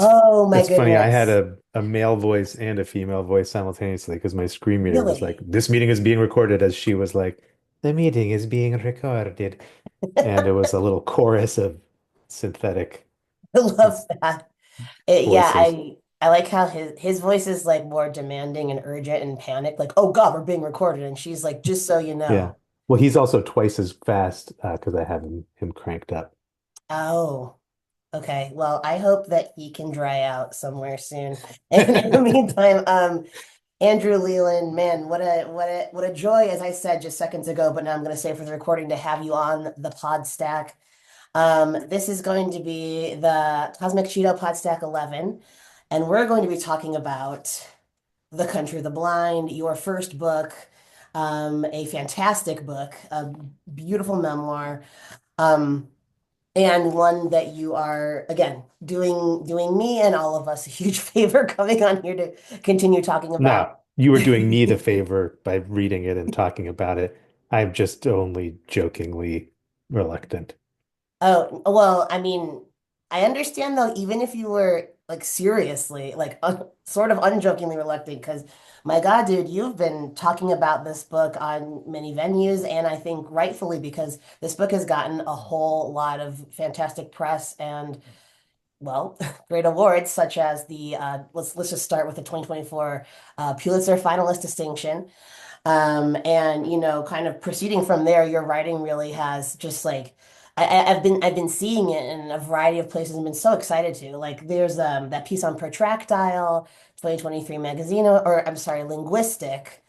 Oh my It's funny. I had goodness. a male voice and a female voice simultaneously because my screen reader was like, Really? "This meeting is being recorded," as she was like, "The meeting is being recorded," and it was a little chorus of synthetic I love that. Yeah, voices. I like how his voice is like more demanding and urgent and panicked, like, oh God, we're being recorded. And she's like, just so you Yeah. know. Well, he's also twice as fast because I have him cranked up. Oh, okay. Well, I hope that he can dry out somewhere soon. And in the meantime, Andrew Leland, man, what a joy, as I said just seconds ago, but now I'm gonna say for the recording to have you on the Podstack. This is going to be the Cosmic Cheeto Podstack 11, and we're going to be talking about The Country of the Blind, your first book, a fantastic book, a beautiful memoir, um, and one that you are, again, doing me and all of us a huge favor coming on here to continue talking about. No, you were doing me the favor by reading it and talking about it. I'm just only jokingly reluctant. Oh, well, I mean, I understand though, even if you were like seriously, like sort of unjokingly reluctant, because my God, dude, you've been talking about this book on many venues, and I think rightfully because this book has gotten a whole lot of fantastic press and, well, great awards, such as the let's just start with the 2024 Pulitzer finalist distinction. And kind of proceeding from there, your writing really has just like I've been seeing it in a variety of places and been so excited to. Like there's that piece on Protractile, 2023 magazine, or I'm sorry, linguistic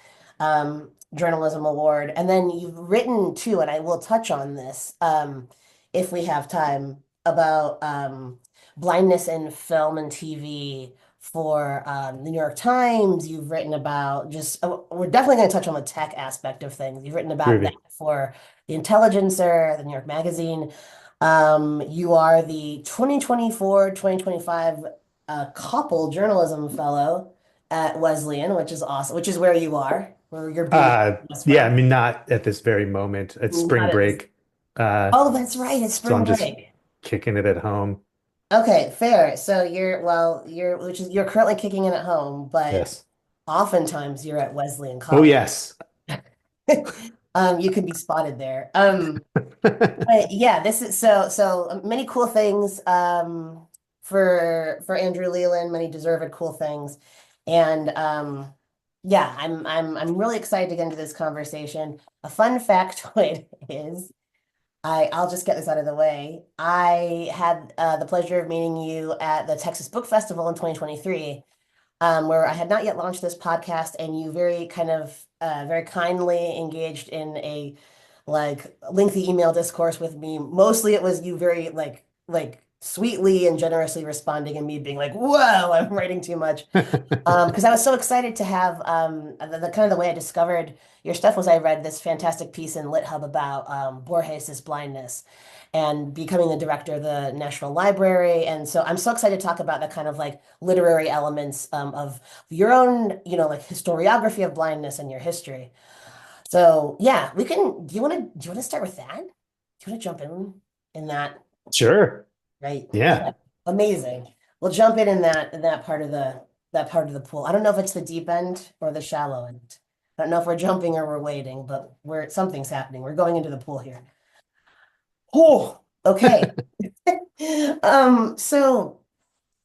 journalism award. And then you've written too, and I will touch on this if we have time, about blindness in film and TV for the New York Times. You've written about just, we're definitely going to touch on the tech aspect of things. You've written about that Groovy. for The Intelligencer, the New York Magazine. You are the 2024-2025 Koppel Journalism Fellow at Wesleyan, which is awesome, which is where you are, where you're being Yeah, I from. mean, not at this very moment. It's spring Not at this. break. Uh, Oh, that's right. It's so spring I'm just break. kicking it at home. Okay, fair. So you're currently kicking it at home, but Yes. oftentimes you're at Wesleyan Oh, College. yes. You could be spotted there. But yeah, this is so many cool things for Andrew Leland, many deserved cool things. And yeah, I'm really excited to get into this conversation. A fun factoid is I'll just get this out of the way. I had the pleasure of meeting you at the Texas Book Festival in 2023, where I had not yet launched this podcast, and you very kind of very kindly engaged in a like lengthy email discourse with me. Mostly it was you very like sweetly and generously responding and me being like, "Whoa, I'm writing too much." Because I was so excited to have the kind of the way I discovered your stuff was I read this fantastic piece in LitHub about Borges's blindness and becoming the director of the National Library. And so I'm so excited to talk about the kind of like literary elements of your own, like historiography of blindness and your history. So yeah, we can. Do you want to start with that? Do you want to jump in that? Sure. Right. Okay. Yeah. Amazing. We'll jump in that part of the pool. I don't know if it's the deep end or the shallow end. I don't know if we're jumping or we're wading, but something's happening. We're going into the pool here. Oh, okay. So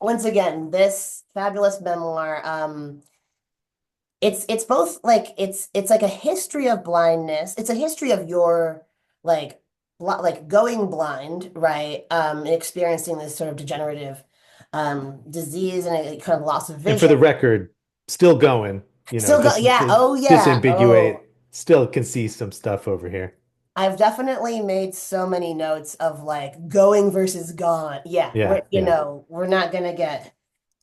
once again, this fabulous memoir, it's both like it's like a history of blindness. It's a history of your like going blind, right? And experiencing this sort of degenerative disease and a kind of loss of And for vision. the record, still going, Still go, yeah, oh yeah. disambiguate, Oh, still can see some stuff over here. I've definitely made so many notes of like going versus gone. Yeah, Yeah, yeah. we're not gonna get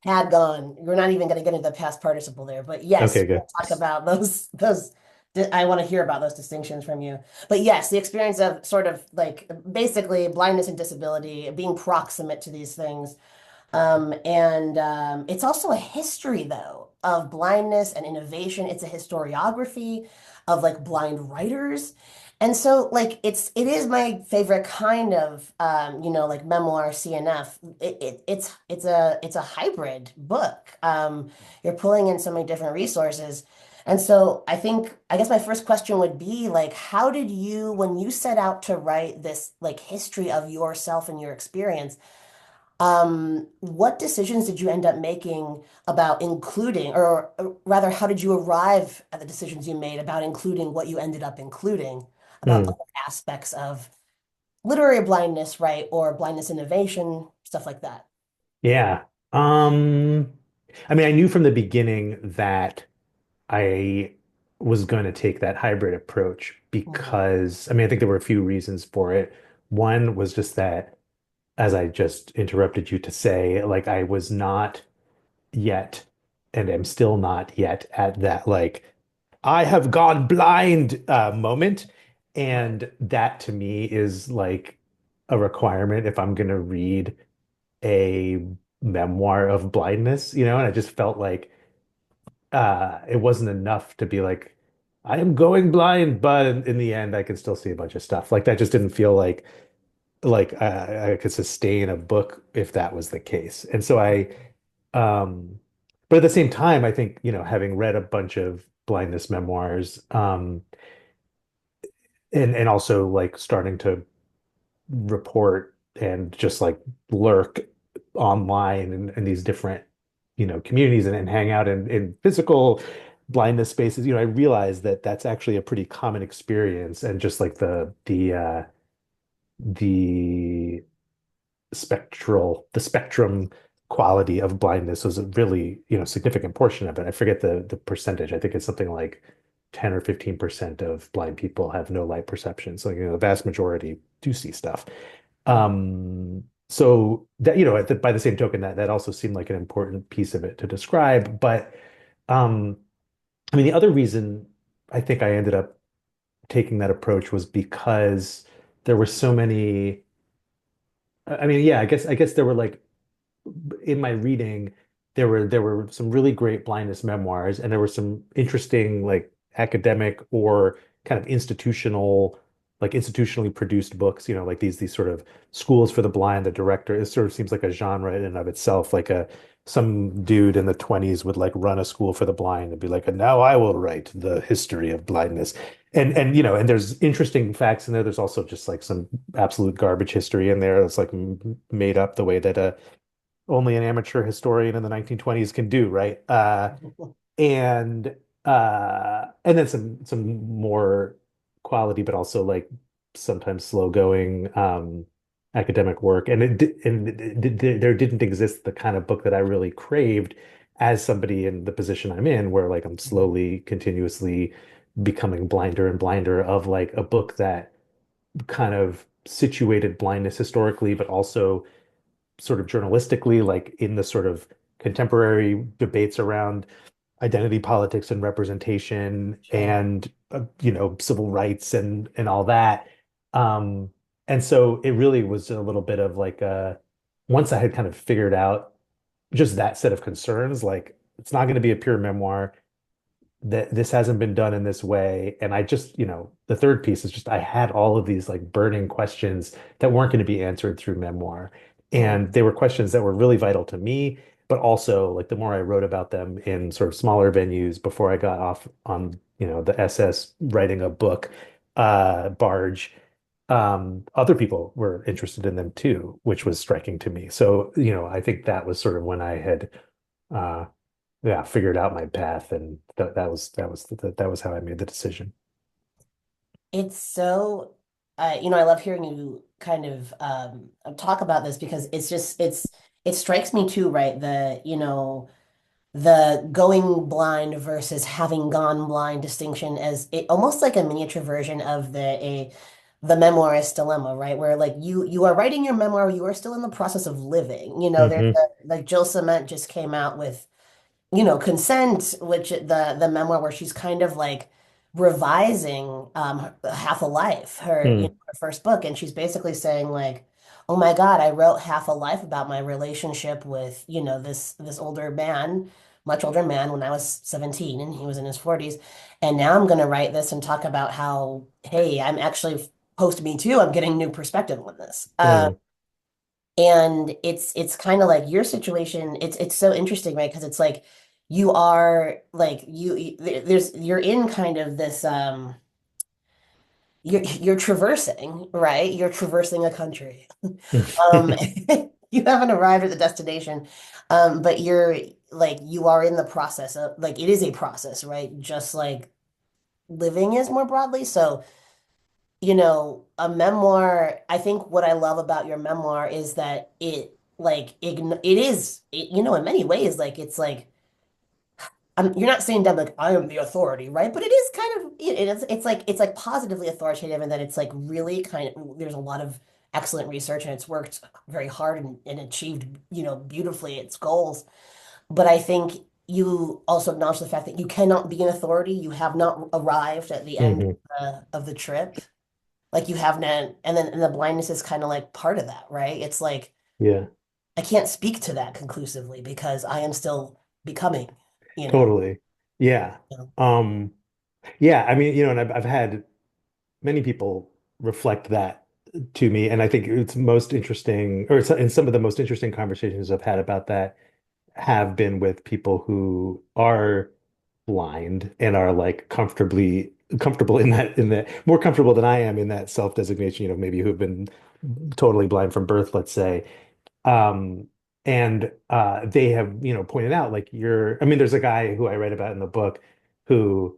had gone. We're not even gonna get into the past participle there. But yes, Okay, we'll good. talk about those. I want to hear about those distinctions from you. But yes, the experience of sort of like basically blindness and disability, being proximate to these things. And it's also a history, though, of blindness and innovation. It's a historiography of like blind writers. And so like it is my favorite kind of like memoir CNF. It's a hybrid book. You're pulling in so many different resources. And so I guess my first question would be like how did you when you set out to write this like history of yourself and your experience, what decisions did you end up making about including, or rather, how did you arrive at the decisions you made about including what you ended up including about Hmm. other aspects of literary blindness, right? Or blindness innovation, stuff like that. Yeah. Um, I mean, I knew from the beginning that I was going to take that hybrid approach Mhm. because, I mean, I think there were a few reasons for it. One was just that, as I just interrupted you to say, like, I was not yet, and am still not yet at that, like, I have gone blind moment. Right. And that to me is like a requirement if I'm going to read a memoir of blindness, and I just felt like it wasn't enough to be like, I am going blind, but in the end, I can still see a bunch of stuff. Like that just didn't feel like I could sustain a book if that was the case. And so um, but at the same time, I think, having read a bunch of blindness memoirs, and also like starting to report and just like lurk online and these different, communities and hang out in physical blindness spaces, I realized that that's actually a pretty common experience. And just like the the spectrum quality of blindness was a really, significant portion of it. I forget the percentage. I think it's something like 10 or 15% of blind people have no light perception. So, the vast majority do see stuff. Mhm. So that, by the same token, that also seemed like an important piece of it to describe. But um, I mean, the other reason I think I ended up taking that approach was because there were so many. I mean, yeah, I guess there were like in my reading, there were some really great blindness memoirs, and there were some interesting like academic or kind of institutionally produced books, like these sort of schools for the blind. The director, it sort of seems like a genre in and of itself, like a some dude in the 20s would like run a school for the blind and be like, and now I will write the history of blindness. And there's interesting facts in there. There's also just like some absolute garbage history in there that's like made up the way that only an amateur historian in the 1920s can do, right? And and then some more quality, but also like sometimes slow going academic work. And there didn't exist the kind of book that I really craved as somebody in the position I'm in, where like I'm slowly, continuously becoming blinder and blinder of like a book that kind of situated blindness historically, but also sort of journalistically, like in the sort of contemporary debates around identity politics and representation Sure. and civil rights and all that. Um, and so it really was a little bit of like once I had kind of figured out just that set of concerns, like it's not going to be a pure memoir, that this hasn't been done in this way. And I just, the third piece is just I had all of these like burning questions that weren't going to be answered through memoir. Mm. And they were questions that were really vital to me, but also like the more I wrote about them in sort of smaller venues before I got off on, the SS writing a book barge, other people were interested in them too, which was striking to me. So, I think that was sort of when I had uh yeah, figured out my path, and that was how I made the decision. It's so, I love hearing you kind of talk about this because it strikes me too, right? The going blind versus having gone blind distinction as it almost like a miniature version of the memoirist dilemma, right? Where like you are writing your memoir, you are still in the process of living. There's Hmm. like Jill Cement just came out with Consent, which the memoir where she's kind of like revising Half a Life, Hmm. her first book, and she's basically saying like, "Oh my God, I wrote Half a Life about my relationship with, this older man." much older man when I was 17 and he was in his 40s. And now I'm going to write this and talk about how, hey, I'm actually post Me Too. I'm getting new perspective on this. Mm. And it's kind of like your situation. It's so interesting, right? Because it's like you are like there's you're in kind of this you're traversing, right? You're traversing a country. Um, you haven't arrived at the destination, but you're like you are in the process of like it is a process, right? Just like living is more broadly. So, a memoir, I think what I love about your memoir is that it is in many ways like it's like you're not saying that like I am the authority, right? But it is kind of it's like positively authoritative and that it's like really kind of there's a lot of excellent research and it's worked very hard and achieved, beautifully its goals. But I think you also acknowledge the fact that you cannot be an authority. You have not arrived at the end Hmm. of the trip. Like you have not, and the blindness is kind of like part of that, right? It's like Yeah, I can't speak to that conclusively because I am still becoming, you know. totally. Yeah. you know. Um, yeah, I mean, and I've had many people reflect that to me, and I think it's most interesting, or in some of the most interesting conversations I've had about that have been with people who are blind and are like comfortable in that more comfortable than I am in that self-designation, maybe who've been totally blind from birth, let's say. Um, and they have, pointed out like I mean, there's a guy who I read about in the book who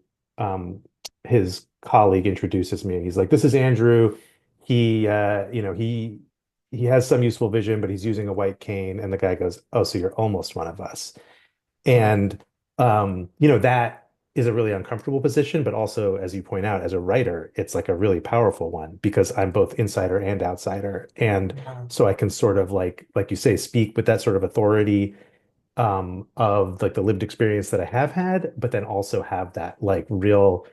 his colleague introduces me and he's like, this is Andrew. He has some useful vision, but he's using a white cane. And the guy goes, oh, so you're almost one of us. Mm. And that is a really uncomfortable position, but also, as you point out, as a writer, it's like a really powerful one because I'm both insider and outsider. And Yeah. so I can sort of like you say, speak with that sort of authority of like the lived experience that I have had, but then also have that like real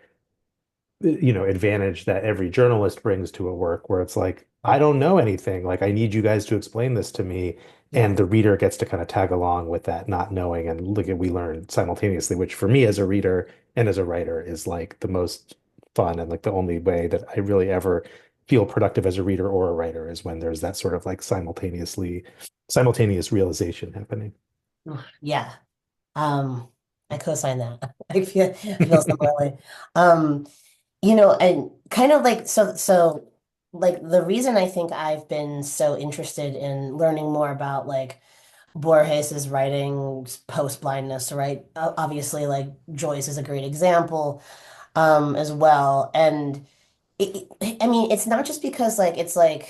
advantage that every journalist brings to a work where it's like, I don't know anything. Like, I need you guys to explain this to me. Yeah. And the reader gets to kind of tag along with that not knowing. And look at, we learn simultaneously, which for me as a reader and as a writer is like the most fun and like the only way that I really ever feel productive as a reader or a writer is when there's that sort of like simultaneous realization happening. Yeah. Um, I co-sign that. I feel similarly. Um, and kind of like so like the reason I think I've been so interested in learning more about like Borges's writing post blindness, right? Obviously, like Joyce is a great example, as well. And I mean, it's not just because like it's like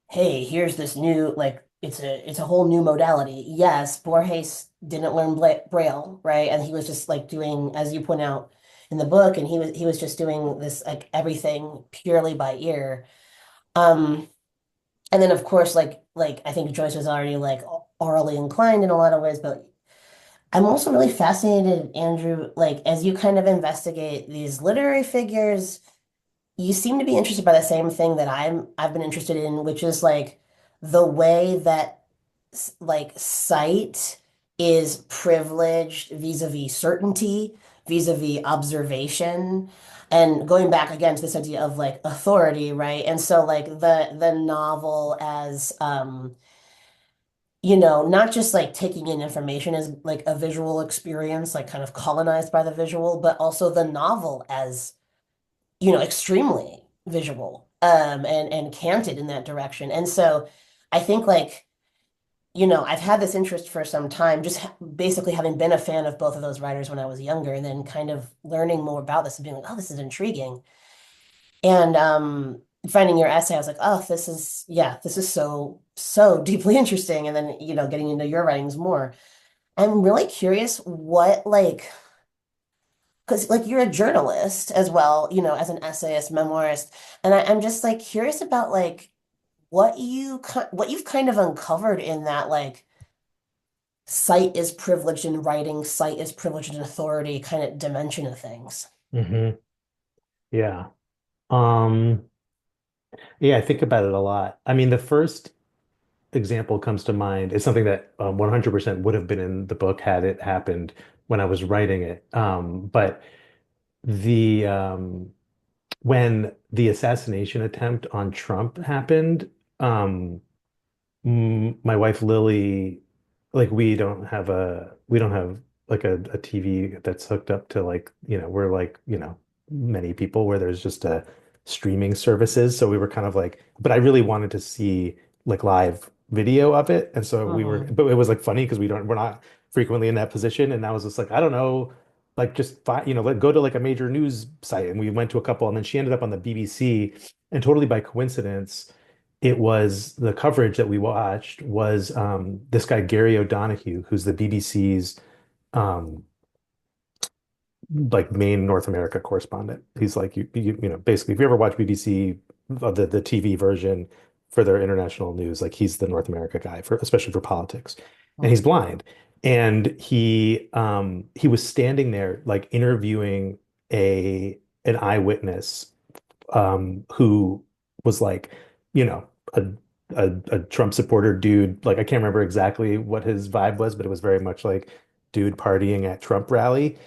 hey, here's this new like it's a whole new modality. Yes, Borges didn't learn Braille, right? And he was just like doing, as you point out in the book, and he was just doing this like everything purely by ear. Um, and then of course, like I think Joyce was already like orally inclined in a lot of ways, but I'm also really fascinated, Andrew, like as you kind of investigate these literary figures you seem to be interested by the same thing that I've been interested in, which is like the way that like sight is privileged vis-a-vis certainty, vis-a-vis observation, and going back again to this idea of like authority, right? And so like the novel as not just like taking in information as like a visual experience, like kind of colonized by the visual, but also the novel as extremely visual and canted in that direction. And so I think like, I've had this interest for some time, just basically having been a fan of both of those writers when I was younger, and then kind of learning more about this and being like, oh, this is intriguing. And finding your essay, I was like, oh, this is so, so deeply interesting. And then, getting into your writings more. I'm really curious what like because like you're a journalist as well, as an essayist, memoirist, and I'm just like curious about like what you've kind of uncovered in that like sight is privileged in writing, sight is privileged in authority kind of dimension of things. Hmm. Yeah. Um, yeah, I think about it a lot. I mean, the first example comes to mind is something that 100% would have been in the book had it happened when I was writing it. But the when the assassination attempt on Trump happened, um, my wife Lily, like we don't have like a TV that's hooked up to like, we're like, many people where there's just a streaming services. So we were kind of like, but I really wanted to see like live video of it. And so Mhm. but it was like funny because we're not frequently in that position. And I was just like, I don't know, like just find, like go to like a major news site. And we went to a couple, and then she ended up on the BBC, and totally by coincidence it was the coverage that we watched was this guy Gary O'Donoghue, who's the BBC's um, like main North America correspondent. He's like basically if you ever watch BBC the TV version for their international news, like he's the North America guy for especially for politics, and he's Mhm. blind, and he was standing there like interviewing a an eyewitness who was like, you know, a, a Trump supporter dude. Like I can't remember exactly what his vibe was, but it was very much like dude partying at Trump rally,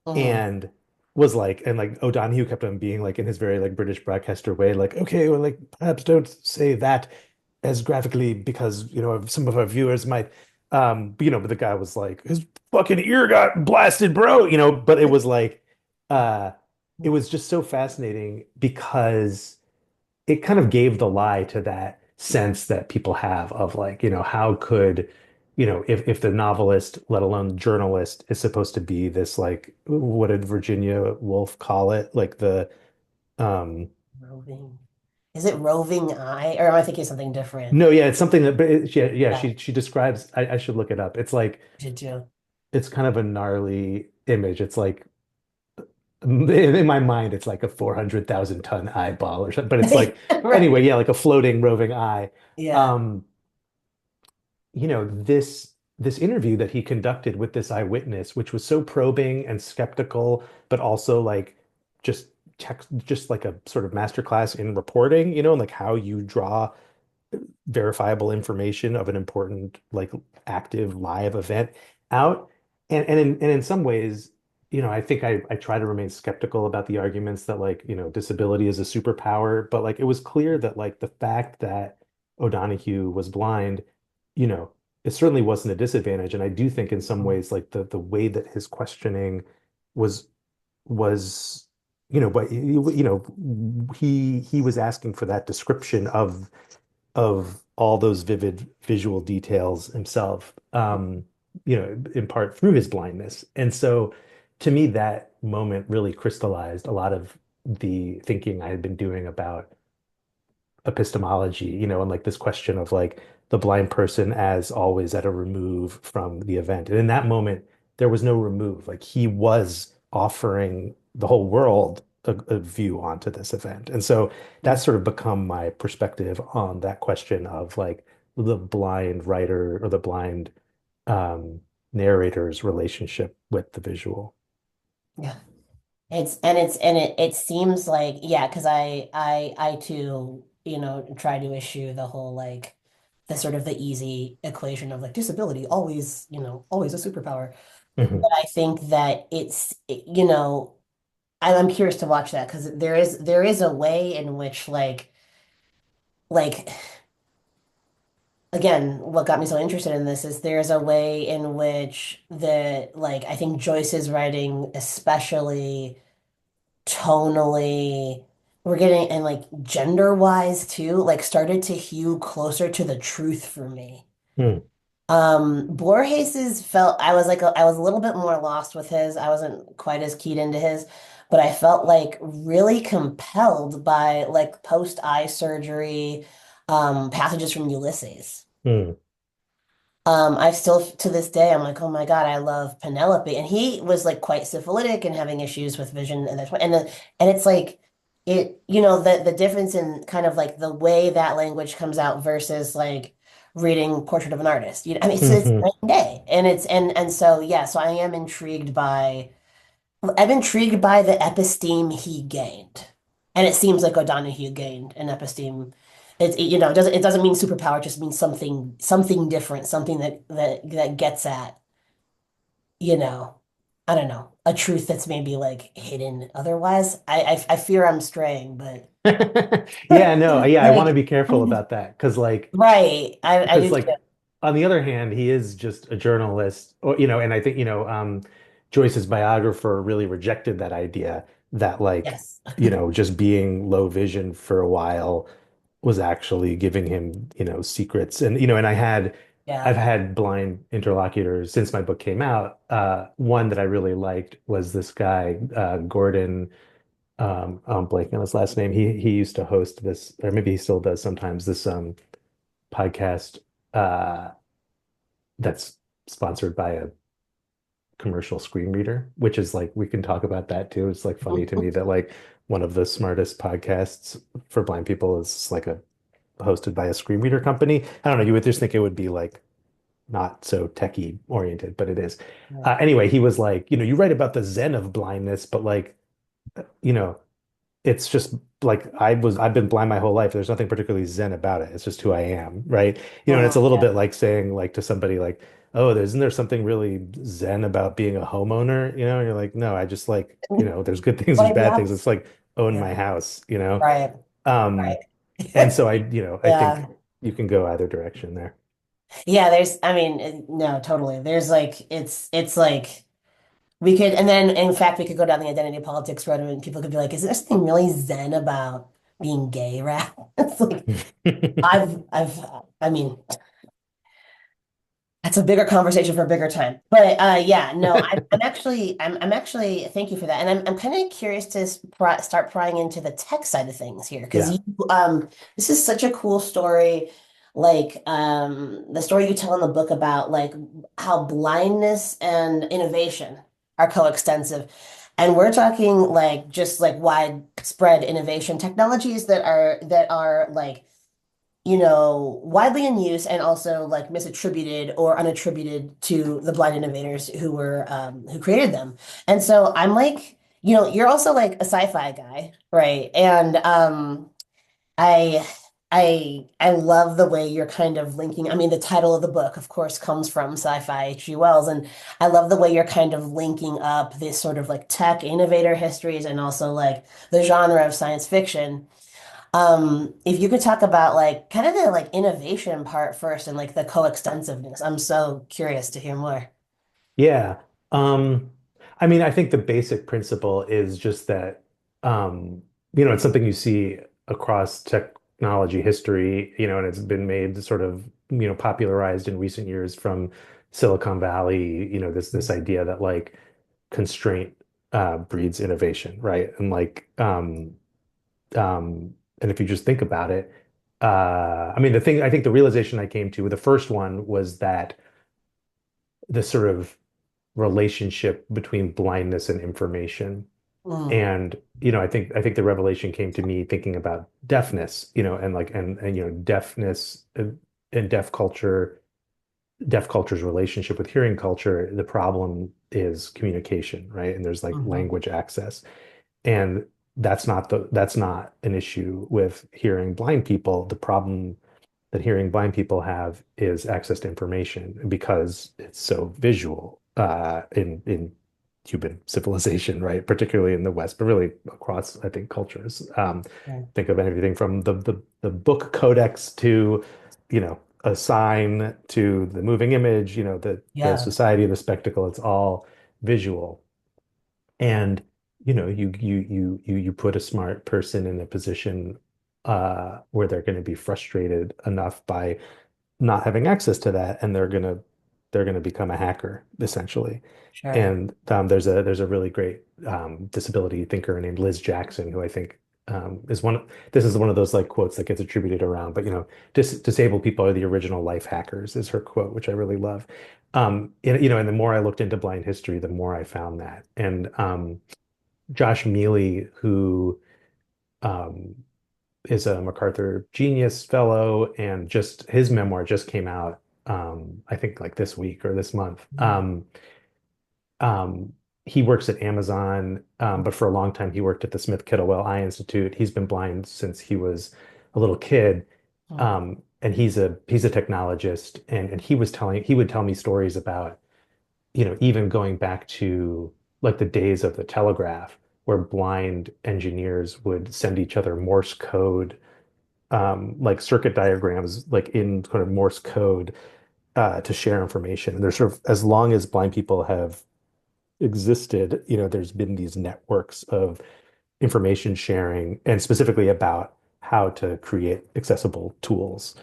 Mhm. and was like, and like O'Donoghue kept on being like in his very like British broadcaster way, like, okay, well, like perhaps don't say that as graphically because some of our viewers might. But the guy was like, his fucking ear got blasted, bro. But it was like, uh, it was just so fascinating because it kind of gave the lie to that sense that people have of like, how could, if the novelist, let alone journalist, is supposed to be this like, what did Virginia Woolf call it? Like um, Roving. Is it roving eye, or am I thinking of something different? no, yeah, it's something that, but yeah, Yeah, she describes, I should look it up. It's like, did too. it's kind of a gnarly image. It's like, in my mind, it's like a 400,000 ton eyeball or something, but it's like, Right. anyway, yeah, like a floating roving eye. Yeah. Um, this interview that he conducted with this eyewitness, which was so probing and skeptical, but also like just just like a sort of masterclass in reporting, and like how you draw verifiable information of an important like active live event out. And in some ways, I think I try to remain skeptical about the arguments that like, disability is a superpower, but like it was clear that like the fact that O'Donoghue was blind, you know, it certainly wasn't a disadvantage. And I do think in some ways like the way that his questioning was was but he was asking for that description of all those vivid visual details himself, in part through his blindness. And so to me, that moment really crystallized a lot of the thinking I had been doing about epistemology, and like this question of like the blind person as always at a remove from the event. And in that moment, there was no remove. Like he was offering the whole world a view onto this event. And so that's sort of become my perspective on that question of like the blind writer or the blind um, narrator's relationship with the visual. Yeah. It seems like, yeah, because I too, try to issue the whole like the sort of the easy equation of like disability always, always a superpower. Mhm. But I think that I'm curious to watch that because there is a way in which like again, what got me so interested in this is there's a way in which I think Joyce's writing, especially tonally, we're getting and like gender wise too, like started to hew closer to the truth for me. Mm. Borges's felt I was a little bit more lost with his. I wasn't quite as keyed into his, but I felt like really compelled by like post eye surgery passages from Ulysses. Mm. I still to this day I'm like, oh my God, I love Penelope, and he was like quite syphilitic and having issues with vision, and it's like the difference in kind of like the way that language comes out versus like reading Portrait of an Artist. I mean, it's Mhm. night and day, and it's and so yeah, so I'm intrigued by the episteme he gained, and it seems like O'Donoghue gained an episteme it doesn't mean superpower, it just means something different, something that gets at, you know, I don't know, a truth that's maybe like hidden otherwise. I fear I'm straying, but Yeah, no, yeah, I want to like be careful about that right. I because do too. like on the other hand, he is just a journalist, or and I think Joyce's biographer really rejected that idea that like Yes. just being low vision for a while was actually giving him secrets, and I've Yeah. had blind interlocutors since my book came out. One that I really liked was this guy, Gordon. I'm blanking on his last name. He used to host this, or maybe he still does sometimes, this podcast uh, that's sponsored by a commercial screen reader, which is like we can talk about that too. It's like funny to me that like one of the smartest podcasts for blind people is like a hosted by a screen reader company. I don't know. You would just think it would be like not so techie oriented, but it is. Right. Anyway, he was like, you write about the zen of blindness, but like, you know, it's just like I've been blind my whole life. There's nothing particularly zen about it. It's just who I am, right? And it's a little Yeah. bit like saying like to somebody like, "Oh, isn't there something really zen about being a homeowner?" And you're like, "No, I just like, there's good things, there's Like the bad things. It's opposite. like own my Yeah. house." Right. Um, Right. and so I think Yeah. you can go either direction there. Yeah, I mean, no, totally. There's like, it's like, we could, and then in fact, we could go down the identity politics road and people could be like, is there something really zen about being gay, rap? It's like, I mean, that's a bigger conversation for a bigger time. But yeah, no, I'm actually, thank you for that. And I'm kind of curious to start prying into the tech side of things here because Yeah. this is such a cool story. Like the story you tell in the book about like how blindness and innovation are coextensive. And we're talking like just like widespread innovation technologies that are like widely in use and also like misattributed or unattributed to the blind innovators who created them. And so I'm like, you're also like a sci-fi guy, right? And I I love the way you're kind of linking. I mean, the title of the book, of course, comes from sci-fi H.G. Wells, and I love the way you're kind of linking up this sort of like tech innovator histories and also like the genre of science fiction. If you could talk about like kind of the like innovation part first and like the coextensiveness, I'm so curious to hear more. Yeah. Um, I mean, I think the basic principle is just that, it's something you see across technology history, and it's been made sort of, popularized in recent years from Silicon Valley, this idea that like constraint breeds innovation, right? And if you just think about it, I mean, I think the realization I came to, the first one was that the sort of relationship between blindness and information. Mm, And I think the revelation came to me thinking about deafness, and like and deafness and deaf culture's relationship with hearing culture. The problem is communication, right? And there's like mhm, language access. And that's not an issue with hearing blind people. The problem that hearing blind people have is access to information because it's so visual in human civilization, right? Particularly in the West, but really across, I think, cultures. right. Think of everything from the book codex to, a sign to the moving image, the Yeah, society of the spectacle. It's all visual. And you put a smart person in a position where they're going to be frustrated enough by not having access to that, and they're gonna become a hacker essentially. sure. And there's a really great disability thinker named Liz Jackson who I think is this is one of those like quotes that gets attributed around, but disabled people are the original life hackers is her quote, which I really love. And the more I looked into blind history, the more I found that. And Josh Mealy, who um, is a MacArthur Genius Fellow, and just his memoir just came out, I think like this week or this month. Mhm. Um, he works at Amazon, but for a long time he worked at the Smith Kittlewell Eye Institute. He's been blind since he was a little kid, Mm. And he's a technologist, and he would tell me stories about, even going back to like the days of the telegraph, where blind engineers would send each other Morse code, like circuit diagrams, like in kind of Morse code, to share information. And there's sort of, as long as blind people have existed, there's been these networks of information sharing, and specifically about how to create accessible tools.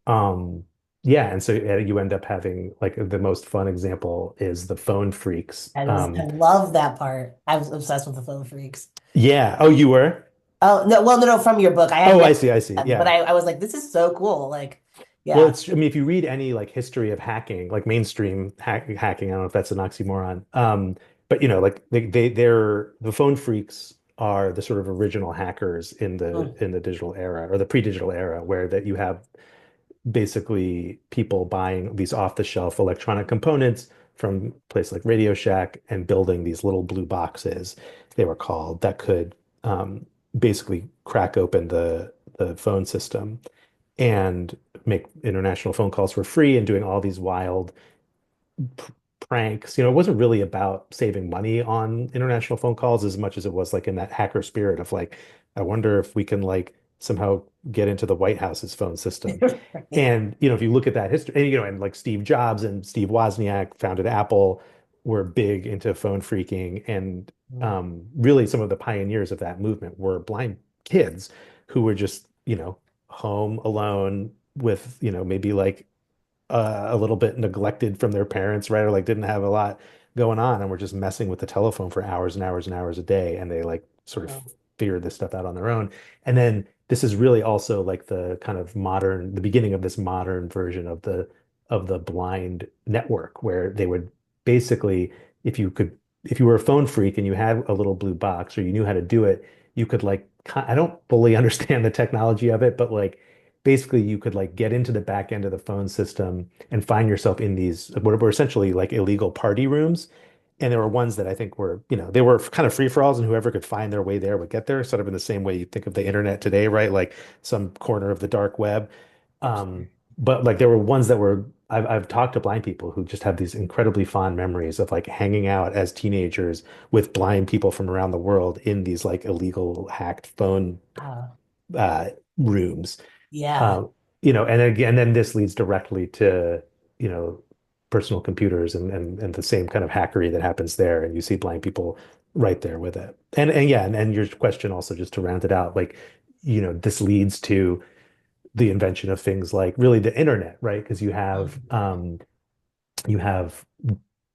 Um, yeah, and so you end up having like the most fun example is the phone phreaks. I love that part. I was obsessed with the phone freaks. Yeah. Oh, you were? Oh, no, well, no, from your book. I had Oh, I read see. I see. but Yeah. I was like, this is so cool. Like, Well, yeah. I mean, if you read any like history of hacking, like mainstream hacking, I don't know if that's an oxymoron. But like they're the phone freaks are the sort of original hackers in the Mm. in the digital era, or the pre-digital era, where that you have basically people buying these off-the-shelf electronic components from a place like Radio Shack and building these little blue boxes, they were called, that could basically crack open the phone system and make international phone calls for free, and doing all these wild pranks. It wasn't really about saving money on international phone calls as much as it was like in that hacker spirit of like, I wonder if we can like somehow get into the White House's phone system. Right. And if you look at that history, and and like Steve Jobs and Steve Wozniak founded Apple, were big into phone phreaking, and Mm. really some of the pioneers of that movement were blind kids who were just, home alone with, maybe like a little bit neglected from their parents, right? Or like didn't have a lot going on, and were just messing with the telephone for hours and hours and hours a day. And they like sort of Mm. figured this stuff out on their own. And then this is really also like the kind of the beginning of this modern version of the blind network, where they would basically, if you were a phone freak and you had a little blue box, or you knew how to do it, you could like, I don't fully understand the technology of it, but like basically you could like get into the back end of the phone system and find yourself in these what were essentially like illegal party rooms. And there were ones that I think were, they were kind of free for alls, and whoever could find their way there would get there, sort of in the same way you think of the internet today, right? Like some corner of the dark web. But like there were ones that were, I've talked to blind people who just have these incredibly fond memories of like hanging out as teenagers with blind people from around the world in these like illegal hacked phone Uh, uh, rooms. yeah. Um, and again, then this leads directly to, you know, personal computers, and the same kind of hackery that happens there. And you see blind people right there with it. And yeah, and your question also, just to round it out, like, this leads to the invention of things like really the internet, right? Because you have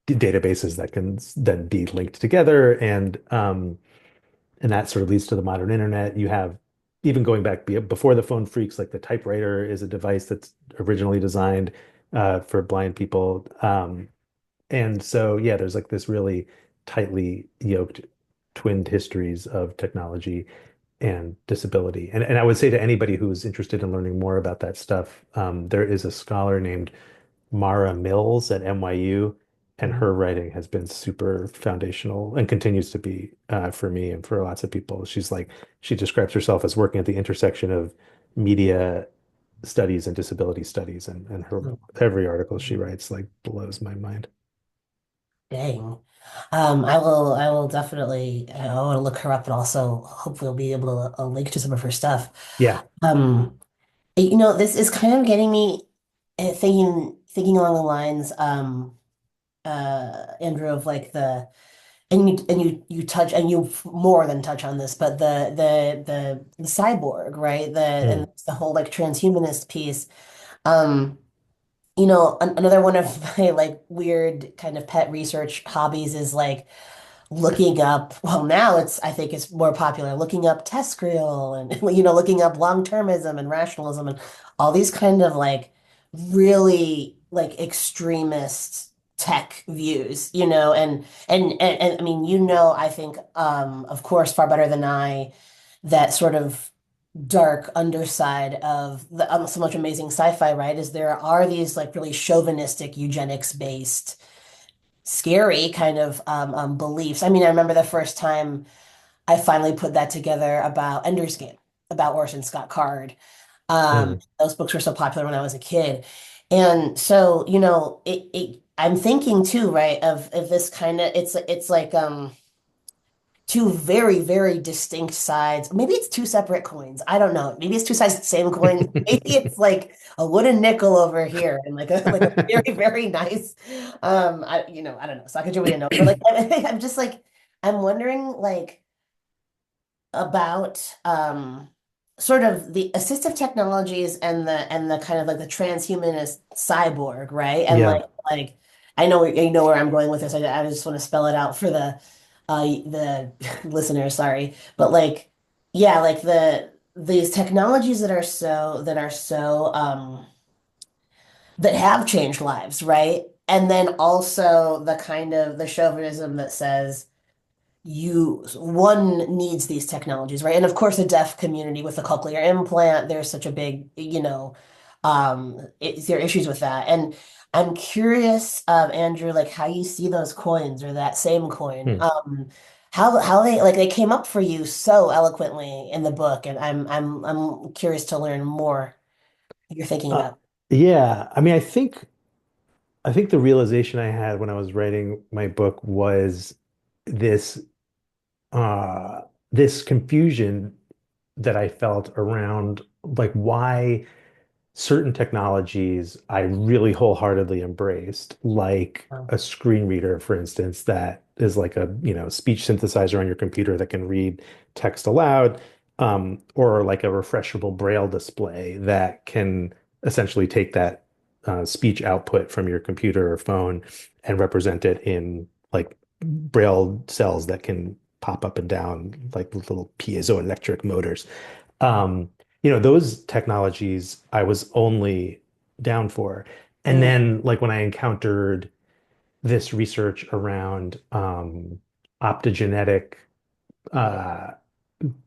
databases that can then be linked together, and that sort of leads to the modern internet. You have, even going back before the phone freaks, like the typewriter is a device that's originally designed for blind people. And so, yeah, there's like this really tightly yoked, twinned histories of technology and disability. And I would say to anybody who's interested in learning more about that stuff, there is a scholar named Mara Mills at NYU, and Mhm. her writing has been super foundational and continues to be, for me and for lots of people. She describes herself as working at the intersection of media studies and disability studies, and her every article she writes like blows my mind. Dang. I will definitely, I want to look her up and also hopefully we'll be able to link to some of her stuff. Yeah. Um, this is kind of getting me thinking along the lines, Andrew, of like you touch and you more than touch on this, but the cyborg, right? And Mm. the whole like transhumanist piece. Um, another one of my like weird kind of pet research hobbies is like looking up, well, now I think it's more popular, looking up TESCREAL and, looking up long-termism and rationalism and all these kind of like really like extremist tech views, and I mean, I think, of course, far better than I, that sort of dark underside of the so much amazing sci-fi, right? Is there are these like really chauvinistic, eugenics based scary kind of beliefs. I mean, I remember the first time I finally put that together about Ender's Game, about Orson Scott Card. Mm. Those books were so popular when I was a kid. And so, I'm thinking too, right, of this kind of it's like two very, very distinct sides. Maybe it's two separate coins. I don't know. Maybe it's two sides of the same coin. Maybe it's like a wooden nickel over here and like a very, very nice I don't know, Sacagawea note. But like I'm just like I'm wondering like about sort of the assistive technologies and the kind of like the transhumanist cyborg, right? And Yeah. like I know you know where I'm going with this. I just want to spell it out for the listeners, sorry. But like yeah, like these technologies that are so that have changed lives, right? And then also the kind of the chauvinism that says one needs these technologies, right? And of course, the deaf community with the cochlear implant, there's such a big, there are issues with that. And I'm curious, Andrew, like how you see those coins or that same coin, Hmm. how they like they came up for you so eloquently in the book, and I'm curious to learn more what you're thinking Uh, about. yeah. I mean, I think the realization I had when I was writing my book was this uh this confusion that I felt around like why certain technologies I really wholeheartedly embraced, like Oh, a screen reader, for instance, that is like a, speech synthesizer on your computer that can read text aloud, or like a refreshable braille display that can essentially take that speech output from your computer or phone and represent it in like braille cells that can pop up and down like little piezoelectric motors. wow. Um, those technologies I was only down for. And Mm, then like when I encountered this research around optogenetic right. uh,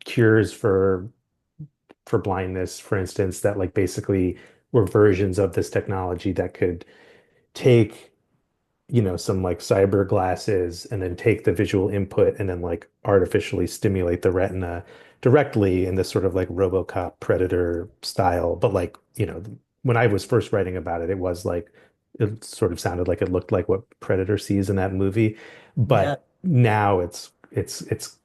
cures for blindness, for instance, that like basically were versions of this technology that could take some like cyber glasses and then take the visual input and then like artificially stimulate the retina directly in this sort of like RoboCop Predator style. But like, when I was first writing about it, it was like it sort of sounded like it looked like what Predator sees in that movie. Yeah. But now it's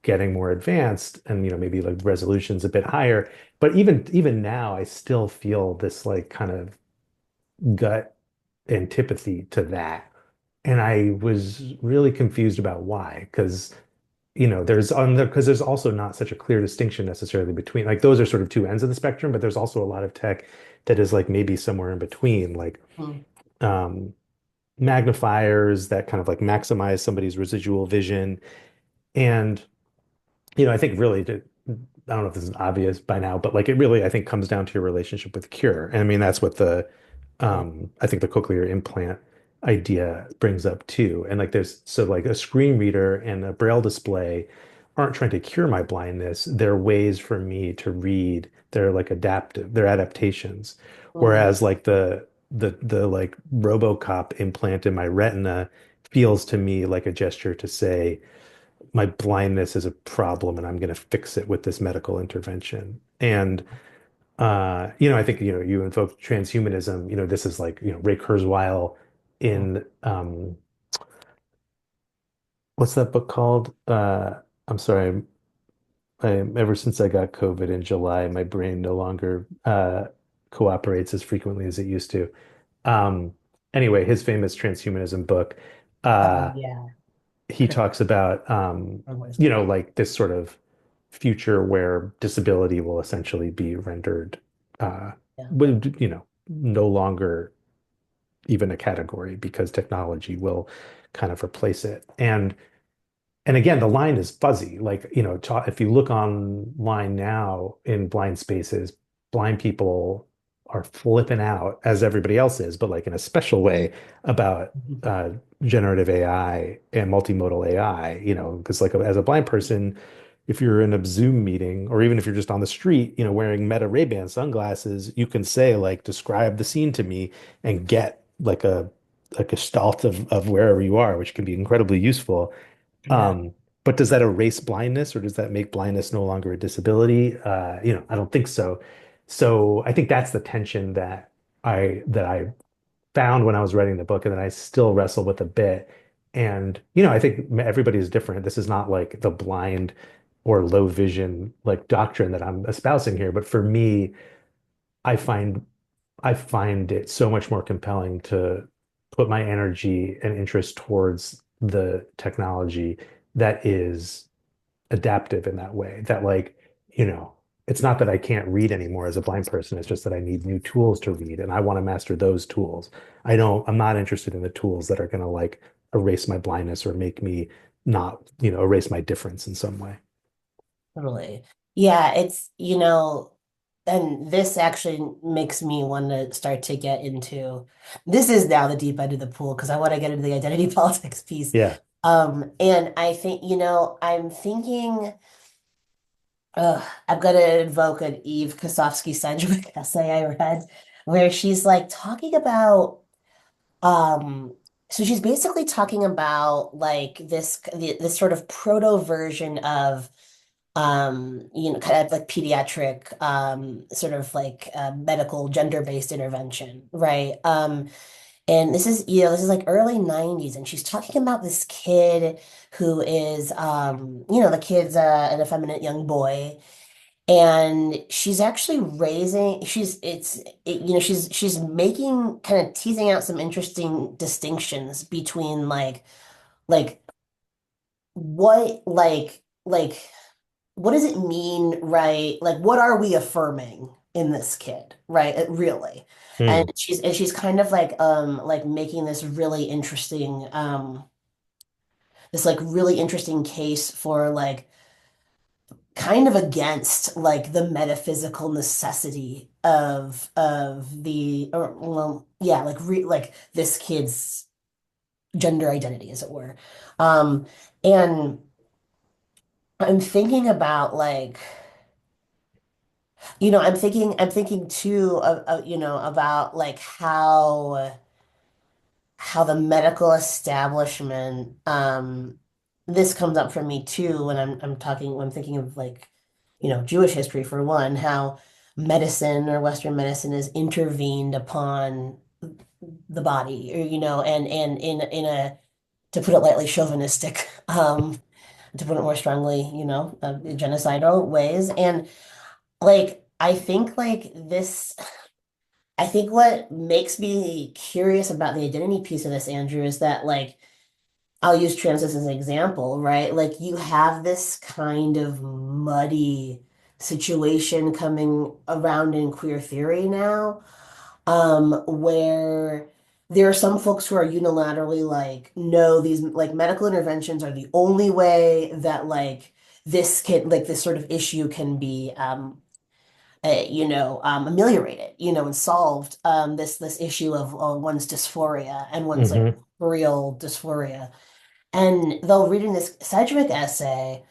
getting more advanced and maybe like the resolution's a bit higher. But even now I still feel this like kind of gut antipathy to that. And I was really confused about why, because there's also not such a clear distinction necessarily between like those are sort of two ends of the spectrum, but there's also a lot of tech that is like maybe somewhere in between, like Mm, um, magnifiers that kind of like maximize somebody's residual vision. And I think really I don't know if this is obvious by now, but like it really, I think comes down to your relationship with cure. And I mean, that's what right. I think the cochlear implant idea brings up too. And like so like a screen reader and a braille display aren't trying to cure my blindness. They're ways for me to read. They're like adaptive, they're adaptations. Mm, Whereas like the like RoboCop implant in my retina feels to me like a gesture to say, my blindness is a problem and I'm going to fix it with this medical intervention. And I think you invoked transhumanism. This is like Ray Kurzweil mm. in what's that book called? I'm sorry, ever since I got COVID in July, my brain no longer cooperates as frequently as it used to. Um, anyway, his famous transhumanism book. Oh Uh, yeah. he talks about like this sort of future where disability will essentially be rendered uh Yeah. no longer even a category because technology will kind of replace it. And again, the line is fuzzy. Like, if you look online now in blind spaces, blind people are flipping out as everybody else is, but like in a special way about Mhm. uh, generative AI and multimodal AI, because like as a blind person, if you're in a Zoom meeting or even if you're just on the street, wearing Meta Ray-Ban sunglasses, you can say like, describe the scene to me and get like a gestalt of wherever you are, which can be incredibly useful. Yeah. But does that erase blindness or does that make blindness no longer a disability? I don't think so. So I think that's the tension that I found when I was writing the book, and that I still wrestle with a bit. And I think everybody is different. This is not like the blind or low vision like doctrine that I'm espousing here, but for me, I find I find it so much more compelling to put my energy and interest towards the technology that is adaptive in that way. That like, you know, it's not that I can't read anymore as a blind person. It's just that I need new tools to read and I want to master those tools. I'm not interested in the tools that are going to like erase my blindness or make me not, erase my difference in some way. Totally. Yeah, and this actually makes me want to start to get into, this is now the deep end of the pool because I want to get into the identity politics piece. Yeah. And I think, I'm thinking, I'm gonna invoke an Eve Kosofsky-Sedgwick essay I read where she's like talking about, um, so she's basically talking about like this sort of proto version of kind of like pediatric, sort of like medical gender-based intervention, right? And this is like early 90s, and she's talking about this kid who is, the kid's an effeminate young boy, and she's actually raising, she's making, kind of teasing out some interesting distinctions between like, what, what does it mean, right? Like, what are we affirming in this kid, right? Really. And Hmm. she's kind of like making this like really interesting case for like kind of against like the metaphysical necessity of the or well yeah like this kid's gender identity, as it were. And I'm thinking about like, I'm thinking too about like how the medical establishment, this comes up for me too when I'm thinking of like, Jewish history for one, how medicine or Western medicine has intervened upon the body, or, and in a, to put it lightly, chauvinistic, to put it more strongly, genocidal ways. And like, I think what makes me curious about the identity piece of this, Andrew, is that like, I'll use trans as an example, right? Like you have this kind of muddy situation coming around in queer theory now, where there are some folks who are unilaterally like, no, these like medical interventions are the only way that like this sort of issue can be ameliorated, and solved, this issue of one's dysphoria and one's like Hmm. real dysphoria. And though reading this Sedgwick essay,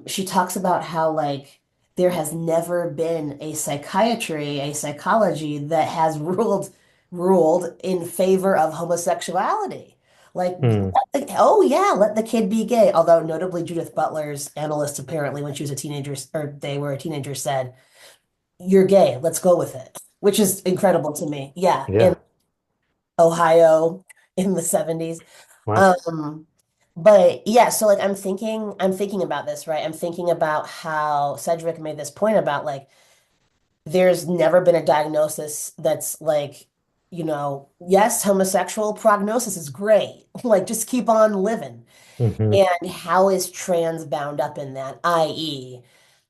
she talks about how like there has never been a psychology that has ruled in favor of homosexuality. Like, Hmm. oh yeah, let the kid be gay. Although notably Judith Butler's analyst apparently when she was a teenager, or they were a teenager, said, "You're gay, let's go with it," which is incredible to me. Yeah, in Yeah. Ohio in the 70s. Wow. Um, but yeah, so like I'm thinking about this, right? I'm thinking about how Sedgwick made this point about like there's never been a diagnosis that's like, yes, homosexual prognosis is great. Like just keep on living. Hmm. And how is trans bound up in that? I.e.,